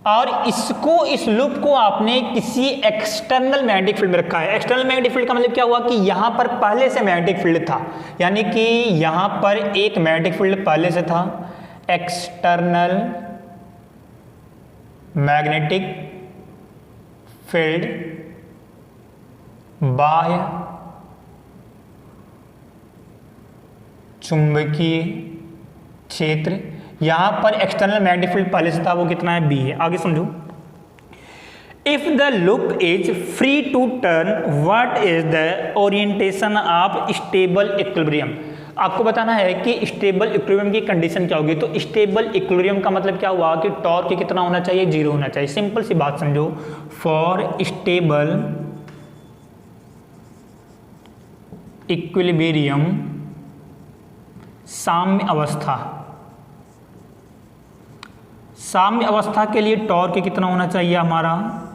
और इस लूप को आपने किसी एक्सटर्नल मैग्नेटिक फील्ड में रखा है। एक्सटर्नल मैग्नेटिक फील्ड का मतलब क्या हुआ कि यहां पर पहले से मैग्नेटिक फील्ड था, यानी कि यहां पर एक मैग्नेटिक फील्ड पहले से था, एक्सटर्नल मैग्नेटिक फील्ड, बाह्य चुंबकीय क्षेत्र, यहां पर एक्सटर्नल मैग्नेटिक फील्ड पहले से था, वो कितना है, बी है। आगे समझो, if the loop is free to turn what is the orientation of stable equilibrium. आपको बताना है कि स्टेबल इक्विलिब्रियम की कंडीशन क्या होगी। तो स्टेबल इक्विलिब्रियम का मतलब क्या हुआ कि टॉर्क कितना होना चाहिए, जीरो होना चाहिए। सिंपल सी बात समझो, फॉर स्टेबल इक्विलिब्रियम साम्य अवस्था के लिए टॉर्क कितना होना चाहिए, हमारा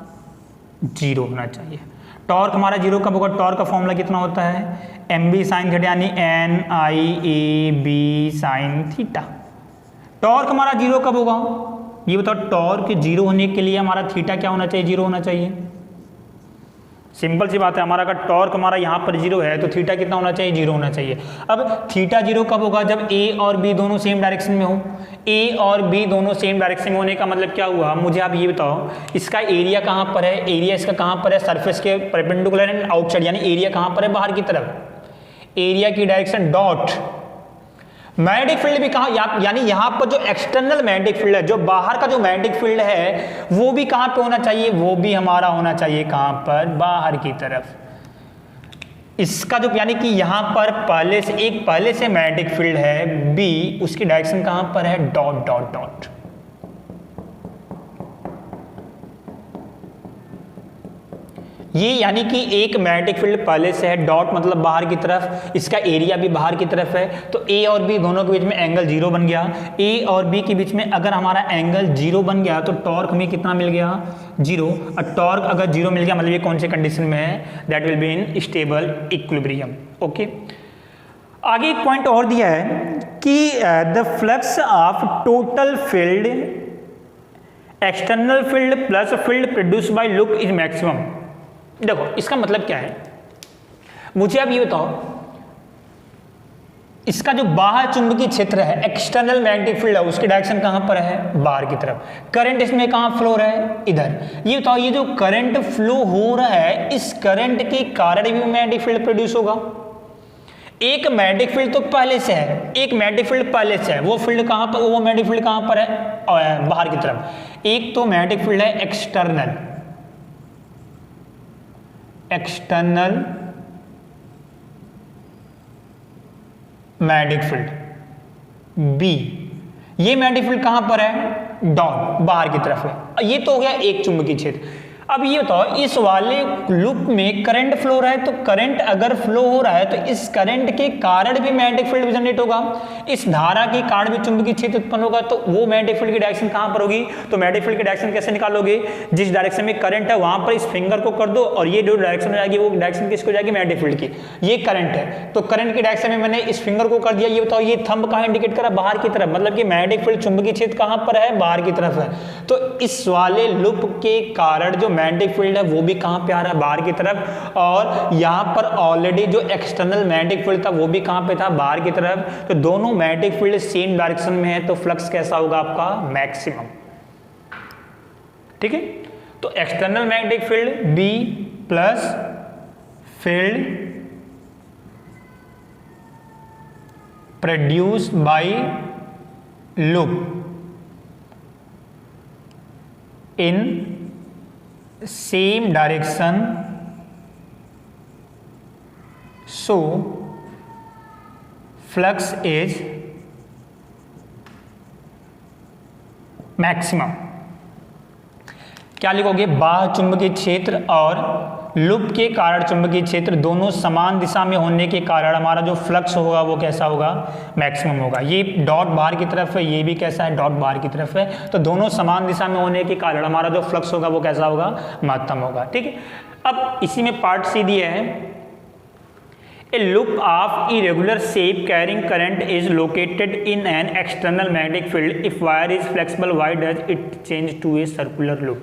जीरो होना चाहिए। टॉर्क हमारा जीरो कब होगा, टॉर्क का फॉर्मूला कितना होता है, एम बी साइन थीटा, यानी N I A B sine theta. Torque हमारा जीरो कब होगा, ये बताओ, टॉर्क जीरो होने के लिए हमारा थीटा क्या होना चाहिए, जीरो होना चाहिए। सिंपल सी बात है, हमारा अगर टॉर्क हमारा यहाँ पर जीरो है तो थीटा कितना होना चाहिए, जीरो होना चाहिए। अब थीटा जीरो कब होगा, जब ए और बी दोनों सेम डायरेक्शन में हो। ए और बी दोनों सेम डायरेक्शन में होने का मतलब क्या हुआ, मुझे आप ये बताओ, इसका एरिया कहाँ पर है, एरिया इसका कहाँ पर है, सरफेस के परपेंडिकुलर एंड आउटसाइड, यानी एरिया कहाँ पर है, बाहर की तरफ। एरिया की डायरेक्शन डॉट, मैग्नेटिक फील्ड भी कहाँ, यानी यहां पर जो एक्सटर्नल मैग्नेटिक फील्ड है, जो बाहर का जो मैग्नेटिक फील्ड है, वो भी कहां पे होना चाहिए, वो भी हमारा होना चाहिए कहां पर, बाहर की तरफ। इसका जो, यानी कि यहां पर पहले से मैग्नेटिक फील्ड है बी, उसकी डायरेक्शन कहां पर है, डॉट डॉट डॉट। ये यानी कि एक मैग्नेटिक फील्ड पहले से है, डॉट मतलब बाहर की तरफ, इसका एरिया भी बाहर की तरफ है, तो ए और बी दोनों के बीच में एंगल जीरो बन गया। ए और बी के बीच में अगर हमारा एंगल जीरो बन गया तो टॉर्क हमें कितना मिल गया, जीरो। और टॉर्क अगर जीरो मिल गया मतलब ये कौन से कंडीशन में है, that will be in stable equilibrium. Okay, आगे एक पॉइंट और दिया है कि the flux of total field, external field plus field produce by loop is maximum. देखो इसका मतलब क्या है, मुझे आप ये बताओ, इसका जो बाह्य चुंबकीय क्षेत्र है, एक्सटर्नल मैग्नेटिक फील्ड है, उसकी डायरेक्शन कहां पर है, बाहर की तरफ। करंट इसमें कहां फ्लो हो रहा है, इधर। ये बताओ, ये जो करंट फ्लो हो रहा है, इस करंट के कारण भी मैग्नेटिक फील्ड प्रोड्यूस होगा। एक मैग्नेटिक फील्ड तो पहले से है, एक मैग्नेटिक फील्ड पहले से है, वो फील्ड कहां पर, वो मैग्नेटिक फील्ड कहां पर है, बाहर की तरफ। एक तो मैग्नेटिक फील्ड है एक्सटर्नल मैग्नेटिक फील्ड बी, ये मैग्नेटिक फील्ड कहां पर है, डॉट, बाहर की तरफ है। ये तो हो गया एक चुंबकीय क्षेत्र। अब ये बताओ, इस वाले लूप में करंट फ्लो हो रहा है, तो करंट अगर फ्लो हो रहा है तो इस करंट के कारण भी मैग्नेटिक फील्ड जनरेट होगा, इस धारा के कारण भी चुंबकीय क्षेत्र उत्पन्न होगा। तो वो मैग्नेटिक फील्ड की डायरेक्शन कहां पर होगी, तो मैग्नेटिक फील्ड की डायरेक्शन कैसे निकालोगे, जिस डायरेक्शन में करंट है वहां पर इस फिंगर को कर दो, और ये जो डायरेक्शन हो जाएगी वो डायरेक्शन किसको जाएगी, मैग्नेटिक फील्ड की। ये करंट है, तो करंट की डायरेक्शन में मैंने इस फिंगर को कर दिया। ये बताओ, ये थंब कहां इंडिकेट करा, बाहर की तरफ, मतलब कि मैग्नेटिक फील्ड चुंबकीय क्षेत्र कहां पर है, बाहर की तरफ है। तो इस वाले लूप के कारण जो मैग्नेटिक फील्ड है वो भी कहां पे आ रहा है, बाहर की तरफ। और यहां पर ऑलरेडी जो एक्सटर्नल मैग्नेटिक फील्ड था वो भी कहां पे था, बाहर की तरफ। तो दोनों मैग्नेटिक फील्ड सेम डायरेक्शन में है, तो फ्लक्स कैसा होगा आपका, मैक्सिमम। ठीक है, तो external magnetic field B plus field produced by loop in same direction, so flux is maximum। क्या लिखोगे, बाह्य चुंबकीय क्षेत्र और लूप के कारण चुंबकीय क्षेत्र दोनों समान दिशा में होने के कारण हमारा जो फ्लक्स होगा वो कैसा होगा, मैक्सिमम होगा। ये डॉट बाहर की तरफ है, ये भी कैसा है, डॉट बाहर की तरफ है, तो दोनों समान दिशा में होने के कारण हमारा जो फ्लक्स होगा वो कैसा होगा, महत्तम होगा। ठीक है, अब इसी में पार्ट सी दिया है, A loop of irregular shape carrying current is located in an external magnetic field. If wire is flexible, why does it change to a circular loop?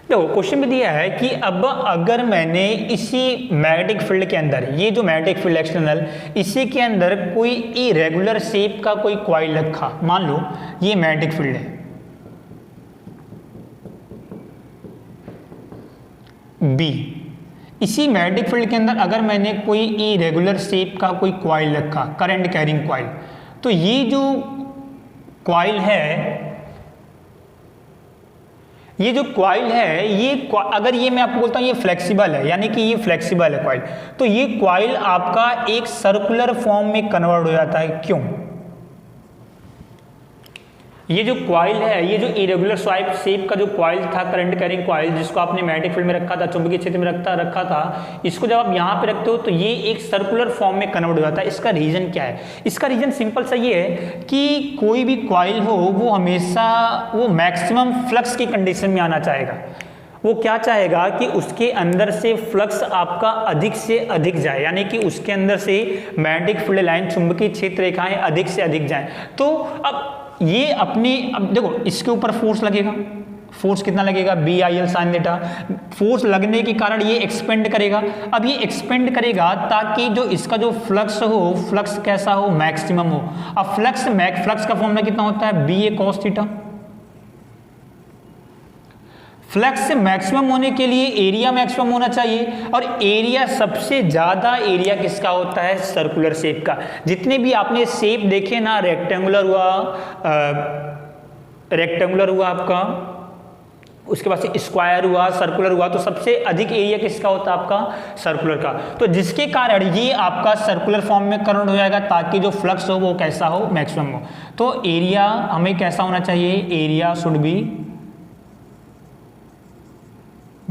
देखो क्वेश्चन में दिया है कि अब अगर मैंने इसी मैग्नेटिक फील्ड के अंदर, ये जो मैग्नेटिक फील्ड एक्सटर्नल, इसी के अंदर कोई इरेगुलर शेप का कोई कॉइल रखा, मान लो ये मैग्नेटिक फील्ड है बी, इसी मैग्नेटिक फील्ड के अंदर अगर मैंने कोई इरेगुलर शेप का कोई कॉइल रखा, करंट कैरिंग कॉइल, तो ये जो कॉइल है, ये जो कॉइल है, ये अगर ये मैं आपको बोलता हूं ये फ्लेक्सिबल है, यानी कि ये फ्लेक्सिबल है कॉइल, तो ये कॉइल आपका एक सर्कुलर फॉर्म में कन्वर्ट हो जाता है। क्यों? ये जो कॉइल है, ये जो इरेगुलर शेप का जो कॉइल था, करंट कैरिंग कॉइल, जिसको आपने मैग्नेटिक फील्ड में रखा था, चुंबकीय क्षेत्र में रखा था, इसको जब आप यहाँ पे रखते हो तो ये एक सर्कुलर फॉर्म में कन्वर्ट हो जाता है। इसका रीजन क्या है? इसका रीजन सिंपल सा ये है कि कोई भी कॉइल हो वो हमेशा वो मैक्सिमम फ्लक्स की कंडीशन में आना चाहेगा। वो क्या चाहेगा कि उसके अंदर से फ्लक्स आपका अधिक से अधिक जाए, यानी कि उसके अंदर से मैग्नेटिक फील्ड लाइन, चुंबकीय क्षेत्र रेखाएं अधिक से अधिक जाएं। तो अब ये अपनी, अब देखो इसके ऊपर फोर्स लगेगा, फोर्स कितना लगेगा, BIL साइन थीटा, फोर्स लगने के कारण ये एक्सपेंड करेगा। अब ये एक्सपेंड करेगा ताकि जो इसका जो फ्लक्स हो, फ्लक्स कैसा हो, मैक्सिमम हो। अब फ्लक्स का फॉर्मूला कितना होता है, BA cos theta. Flux maximum होने के लिए एरिया मैक्सिमम होना चाहिए, और एरिया सबसे ज्यादा एरिया किसका होता है, सर्कुलर शेप का। जितने भी आपने शेप देखे ना, रेक्टेंगुलर हुआ आपका, उसके बाद से स्क्वायर हुआ, सर्कुलर हुआ, तो सबसे अधिक एरिया किसका होता है, आपका सर्कुलर का। तो जिसके कारण ये आपका सर्कुलर फॉर्म में कन्वर्ट हो जाएगा ताकि जो फ्लक्स हो वो कैसा हो, मैक्सिमम हो। तो एरिया हमें कैसा होना चाहिए, एरिया शुड बी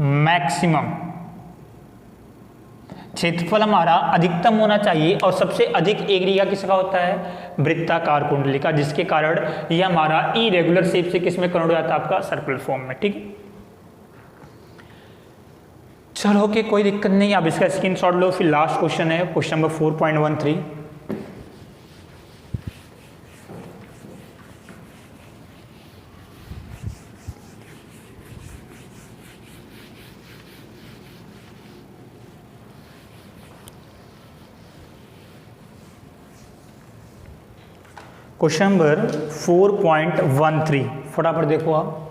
मैक्सिमम, क्षेत्रफल हमारा अधिकतम होना चाहिए, और सबसे अधिक एरिया किसका होता है, वृत्ताकार कुंडली का, जिसके कारण ये हमारा इरेगुलर शेप से किस में कन्वर्ट हो जाता है, आपका सर्कुलर फॉर्म में। ठीक है, चलो ओके, कोई दिक्कत नहीं, आप इसका स्क्रीनशॉट लो। फिर लास्ट क्वेश्चन है, क्वेश्चन नंबर 4.13। क्वेश्चन नंबर 4.13 फटाफट देखो आप,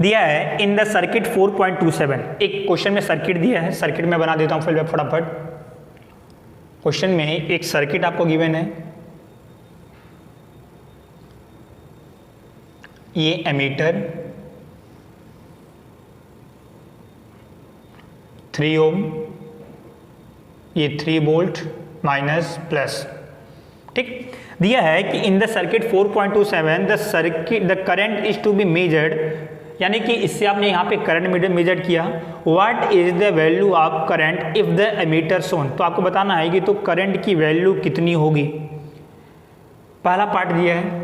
दिया है इन द सर्किट 4.27। एक क्वेश्चन में सर्किट दिया है, सर्किट में बना देता हूं फिर फटाफट। क्वेश्चन में एक सर्किट आपको गिवन है, ये एमीटर 3 ओम, ये 3 वोल्ट माइनस प्लस। ठीक, दिया है कि in the circuit 4.27 the current is to be measured, यानी कि इससे आपने यहाँ पे करंट मेजर किया। What is the value of current if the ammeter shown, तो आपको बताना है कि तो करंट की वैल्यू कितनी होगी। पहला पार्ट दिया है,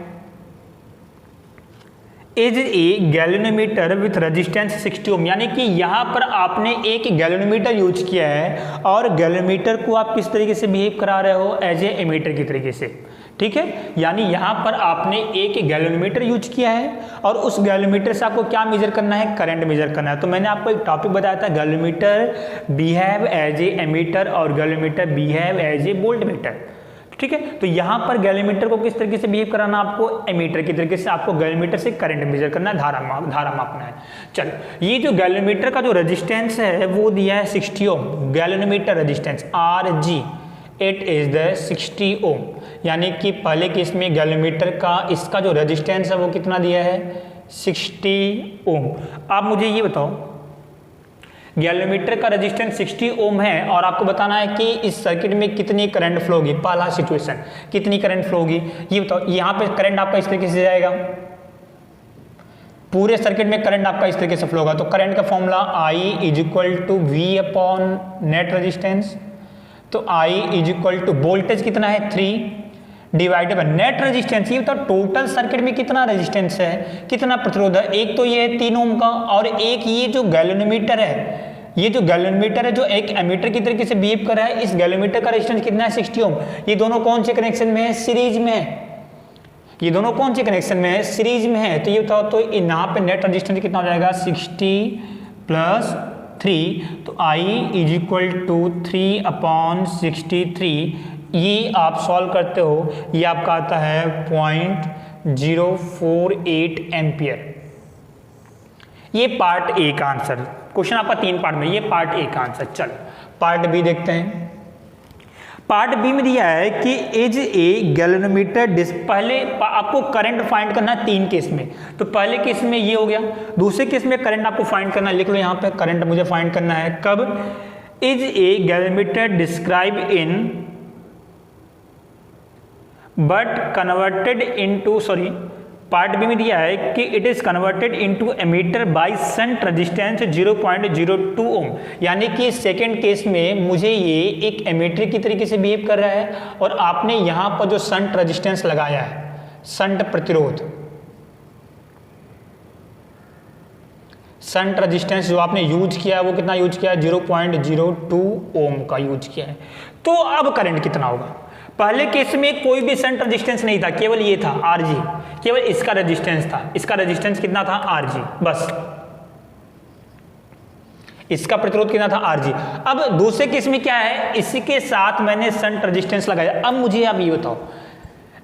is a galvanometer with resistance 60 ohm, यानी कि यहाँ पर आपने एक गैल्वेनोमीटर यूज किया है, और गैल्वेनोमीटर को आप किस तरीके से बिहेव करा रहे हो, एज ए एमीटर की तरीके से। ठीक है, यानी यहाँ पर आपने एक गैल्वेनोमीटर यूज किया है, और उस गैल्वेनोमीटर से आपको क्या मेजर करना है, करंट मेजर करना है। तो मैंने आपको एक टॉपिक बताया था, galvanometer behave as a ammeter और galvanometer behave as a voltmeter. ठीक है, तो यहां पर गैल्वेनोमीटर को किस तरीके से बिहेव कराना, आपको एमीटर की तरीके से, आपको गैल्वेनोमीटर से करंट मेजर करना है, धारा मापना है। चलो, ये जो गैल्वेनोमीटर का जो रेजिस्टेंस है वो दिया है 60 ohm, galvanometer resistance RG, it is the 60 ohm, यानी कि पहले केस में गैल्वेनोमीटर का इसका जो रेजिस्टेंस है वो कितना दिया है, 60 ओम। आप मुझे ये बताओ गैलोमीटर का रेजिस्टेंस 60 ओम है और आपको बताना है कि इस सर्किट में कितनी करंट फ्लो होगी। पहला सिचुएशन, कितनी करंट फ्लो होगी ये बताओ। यहाँ पे करंट आपका इस तरीके से जाएगा, पूरे सर्किट में करंट आपका इस तरीके से फ्लो होगा। तो करंट का formula I is equal to V upon net resistance. तो I is equal to voltage कितना है 3 डिवाइडेड बाय नेट रेजिस्टेंस। ये बताओ टोटल सर्किट में कितना रेजिस्टेंस है, कितना प्रतिरोध है। एक तो ये है 3 ओम का और एक ये जो गैलोमीटर है, ये जो गैलोमीटर है जो एक एमीटर की तरीके से बिहेव कर रहा है, इस गैलोमीटर का रेजिस्टेंस कितना है 60 ओम। ये दोनों कौन से कनेक्शन में है, सीरीज में है। ये दोनों कौन से कनेक्शन में है, सीरीज में है। तो ये बताओ तो यहाँ पे नेट रेजिस्टेंस कितना हो जाएगा 60 प्लस 3। तो I is equal to 3 upon 63। ये आप सॉल्व करते हो, ये आपका आता है 0.048 एम्पियर। ये पार्ट ए का आंसर। क्वेश्चन आपका 3 पार्ट में, ये पार्ट ए का आंसर। चलो पार्ट बी देखते हैं। पार्ट बी में दिया है कि इज ए गैलोमीटर पहले आपको करंट फाइंड करना है 3 केस में। तो पहले केस में ये हो गया, दूसरे केस में करंट आपको फाइंड करना है, लिख लो यहाँ पे करंट मुझे फाइंड करना है कब। Is a galvanometer describe in but converted into, sorry part B में दिया है कि it is converted into ammeter by shunt resistance 0.02 ohm. यानी कि सेकंड केस में मुझे ये एक एमीटर की तरीके से बिहेव कर रहा है और आपने यहां पर जो शंट रेजिस्टेंस लगाया है, शंट प्रतिरोध, शंट रेजिस्टेंस जो आपने यूज किया है वो कितना यूज किया है 0.02 ओम का यूज किया है। तो अब करंट कितना होगा। पहले केस में कोई भी शंट रेजिस्टेंस नहीं था, केवल ये था Rg, केवल इसका रेजिस्टेंस था। इसका रेजिस्टेंस कितना था Rg, बस इसका प्रतिरोध कितना था Rg। अब दूसरे केस में क्या है, इसके साथ मैंने शंट रेजिस्टेंस लगाया। अब मुझे आप ये बताओ,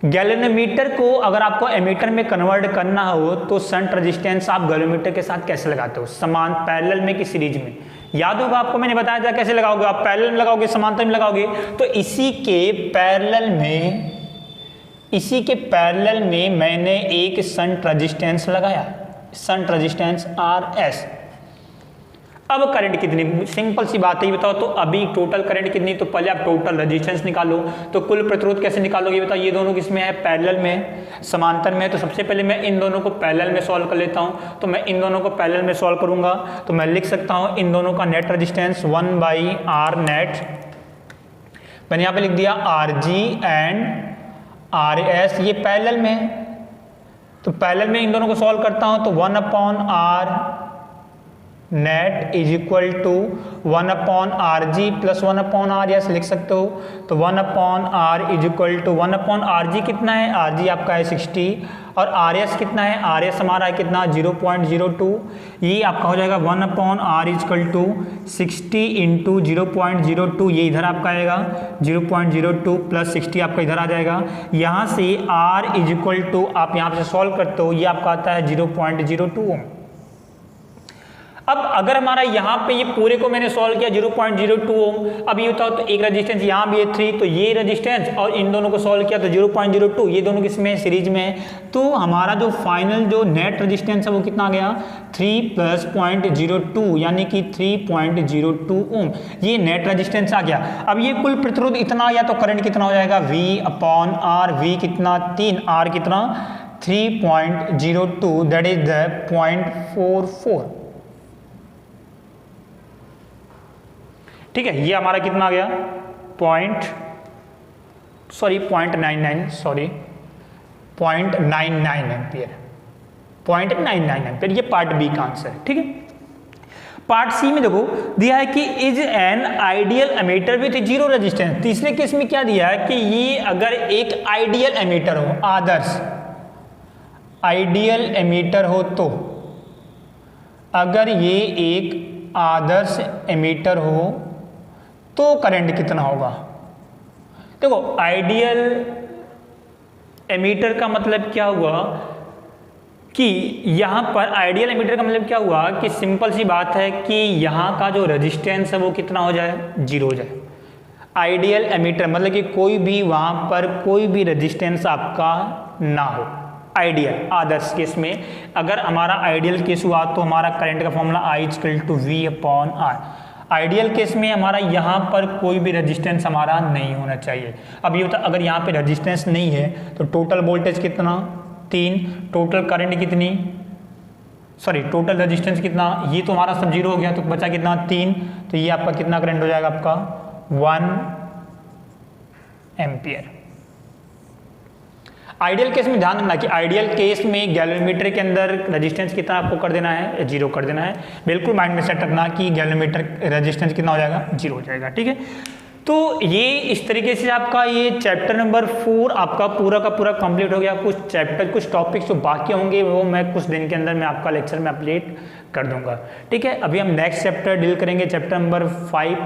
गैलोमीटर को अगर आपको एमीटर में कन्वर्ट करना हो तो शंट रेजिस्टेंस आप गैलोमीटर के साथ कैसे लगाते हो, समान पैरेलल में कि सीरीज में। याद होगा आपको, मैंने बताया था कैसे लगाओगे, आप पैरेलल में लगाओगे, समांतर में लगाओगे। तो इसी के पैरेलल में मैंने एक शंट रेजिस्टेंस लगाया, शंट रेजिस्टेंस Rs। अब करंट कितनी, सिंपल सी बात है, बताओ। तो अभी टोटल करंट कितनी, तो पहले आप टोटल रेजिस्टेंस निकालो। तो कुल प्रतिरोध कैसे निकालोगे, बताओ। ये दोनों किसमें है, पैरेलल में, समांतर में। तो सबसे पहले मैं इन दोनों को पैरेलल में सॉल्व कर लेता हूं। तो मैं इन दोनों को पैरेलल में सॉल्व करूंगा तो मैं लिख सकता हूं इन दोनों का नेट रेजिस्टेंस 1/R नेट। मैंने यहां पे लिख दिया Rg एंड Rs, ये पैरेलल में है। तो पैरेलल में इन दोनों को सॉल्व करता हूं तो 1/R net is equal to 1/Rg plus 1/Rs लिख सकते हो। तो 1/R is equal to 1/Rg कितना है, Rg आपका है 60 और Rs कितना है, Rs हमारा है कितना 0.02। ये आपका हो जाएगा 1/R is equal to 60 into 0.02। ये इधर आपका आएगा 0.02 प्लस 60 आपका इधर आ जाएगा। यहाँ से R इज इक्वल टू आप यहाँ से सॉल्व करते हो, ये आपका आता है 0.02 ओम। अब अगर हमारा यहाँ पे ये पूरे को मैंने सॉल्व किया 0.02 ओम। अब ये बताओ, तो एक रेजिस्टेंस यहाँ भी है 3, तो ये रेजिस्टेंस और इन दोनों को सॉल्व किया तो 0.02, ये दोनों किसमें है, सीरीज में है। तो हमारा जो फाइनल जो नेट रेजिस्टेंस है वो कितना आ गया 3 प्लस 0.02 यानी कि 3.02 ओम। ये नेट रेजिस्टेंस आ गया। अब ये कुल प्रतिरोध इतना आ गया तो करंट कितना हो जाएगा V/R। V कितना 3, R कितना 3.02, दैट इज द 0.44। ठीक है, ये हमारा कितना आ गया 0.99 एम्पियर, 0.99 एम्पियर। ये पार्ट बी का आंसर है। ठीक है, पार्ट सी में देखो दिया है कि is an ideal ammeter with zero resistance. तीसरे केस में क्या दिया है कि ये अगर एक आइडियल एमीटर हो, आदर्श आइडियल एमीटर हो, तो अगर ये एक आदर्श एमीटर हो तो करंट कितना होगा। देखो आइडियल एमीटर का मतलब क्या हुआ कि यहाँ पर आइडियल एमीटर का मतलब क्या हुआ कि सिंपल सी बात है कि यहाँ का जो रेजिस्टेंस है वो कितना हो जाए, 0 हो जाए। आइडियल एमीटर मतलब कि कोई भी वहाँ पर कोई भी रेजिस्टेंस आपका ना हो, आइडियल आदर्श केस में अगर हमारा आइडियल केस हुआ तो हमारा करंट का formula I equal to V upon R। Ideal case में हमारा यहाँ पर कोई भी रेजिस्टेंस हमारा नहीं होना चाहिए। अब ये होता अगर यहाँ पे रेजिस्टेंस नहीं है तो टोटल वोल्टेज कितना 3, टोटल करंट कितनी, सॉरी टोटल रेजिस्टेंस कितना, ये तो हमारा सब जीरो हो गया तो बचा कितना 3, तो ये आपका कितना करंट हो जाएगा आपका 1 एम्पियर। आइडियल केस में ध्यान रखना कि आइडियल केस में गैलोमीटर के अंदर रेजिस्टेंस कितना आपको कर देना है, जीरो कर देना है। बिल्कुल माइंड में सेट रखना कि गैलोमीटर रेजिस्टेंस कितना हो जाएगा, जीरो हो जाएगा। ठीक है, तो ये इस तरीके से आपका ये चैप्टर नंबर 4 आपका पूरा का पूरा कंप्लीट हो गया। कुछ टॉपिक्स जो बाकी होंगे वो मैं कुछ दिन के अंदर मैं आपका लेक्चर में अपडेट कर दूंगा। ठीक है, अभी हम नेक्स्ट चैप्टर डील करेंगे, चैप्टर नंबर 5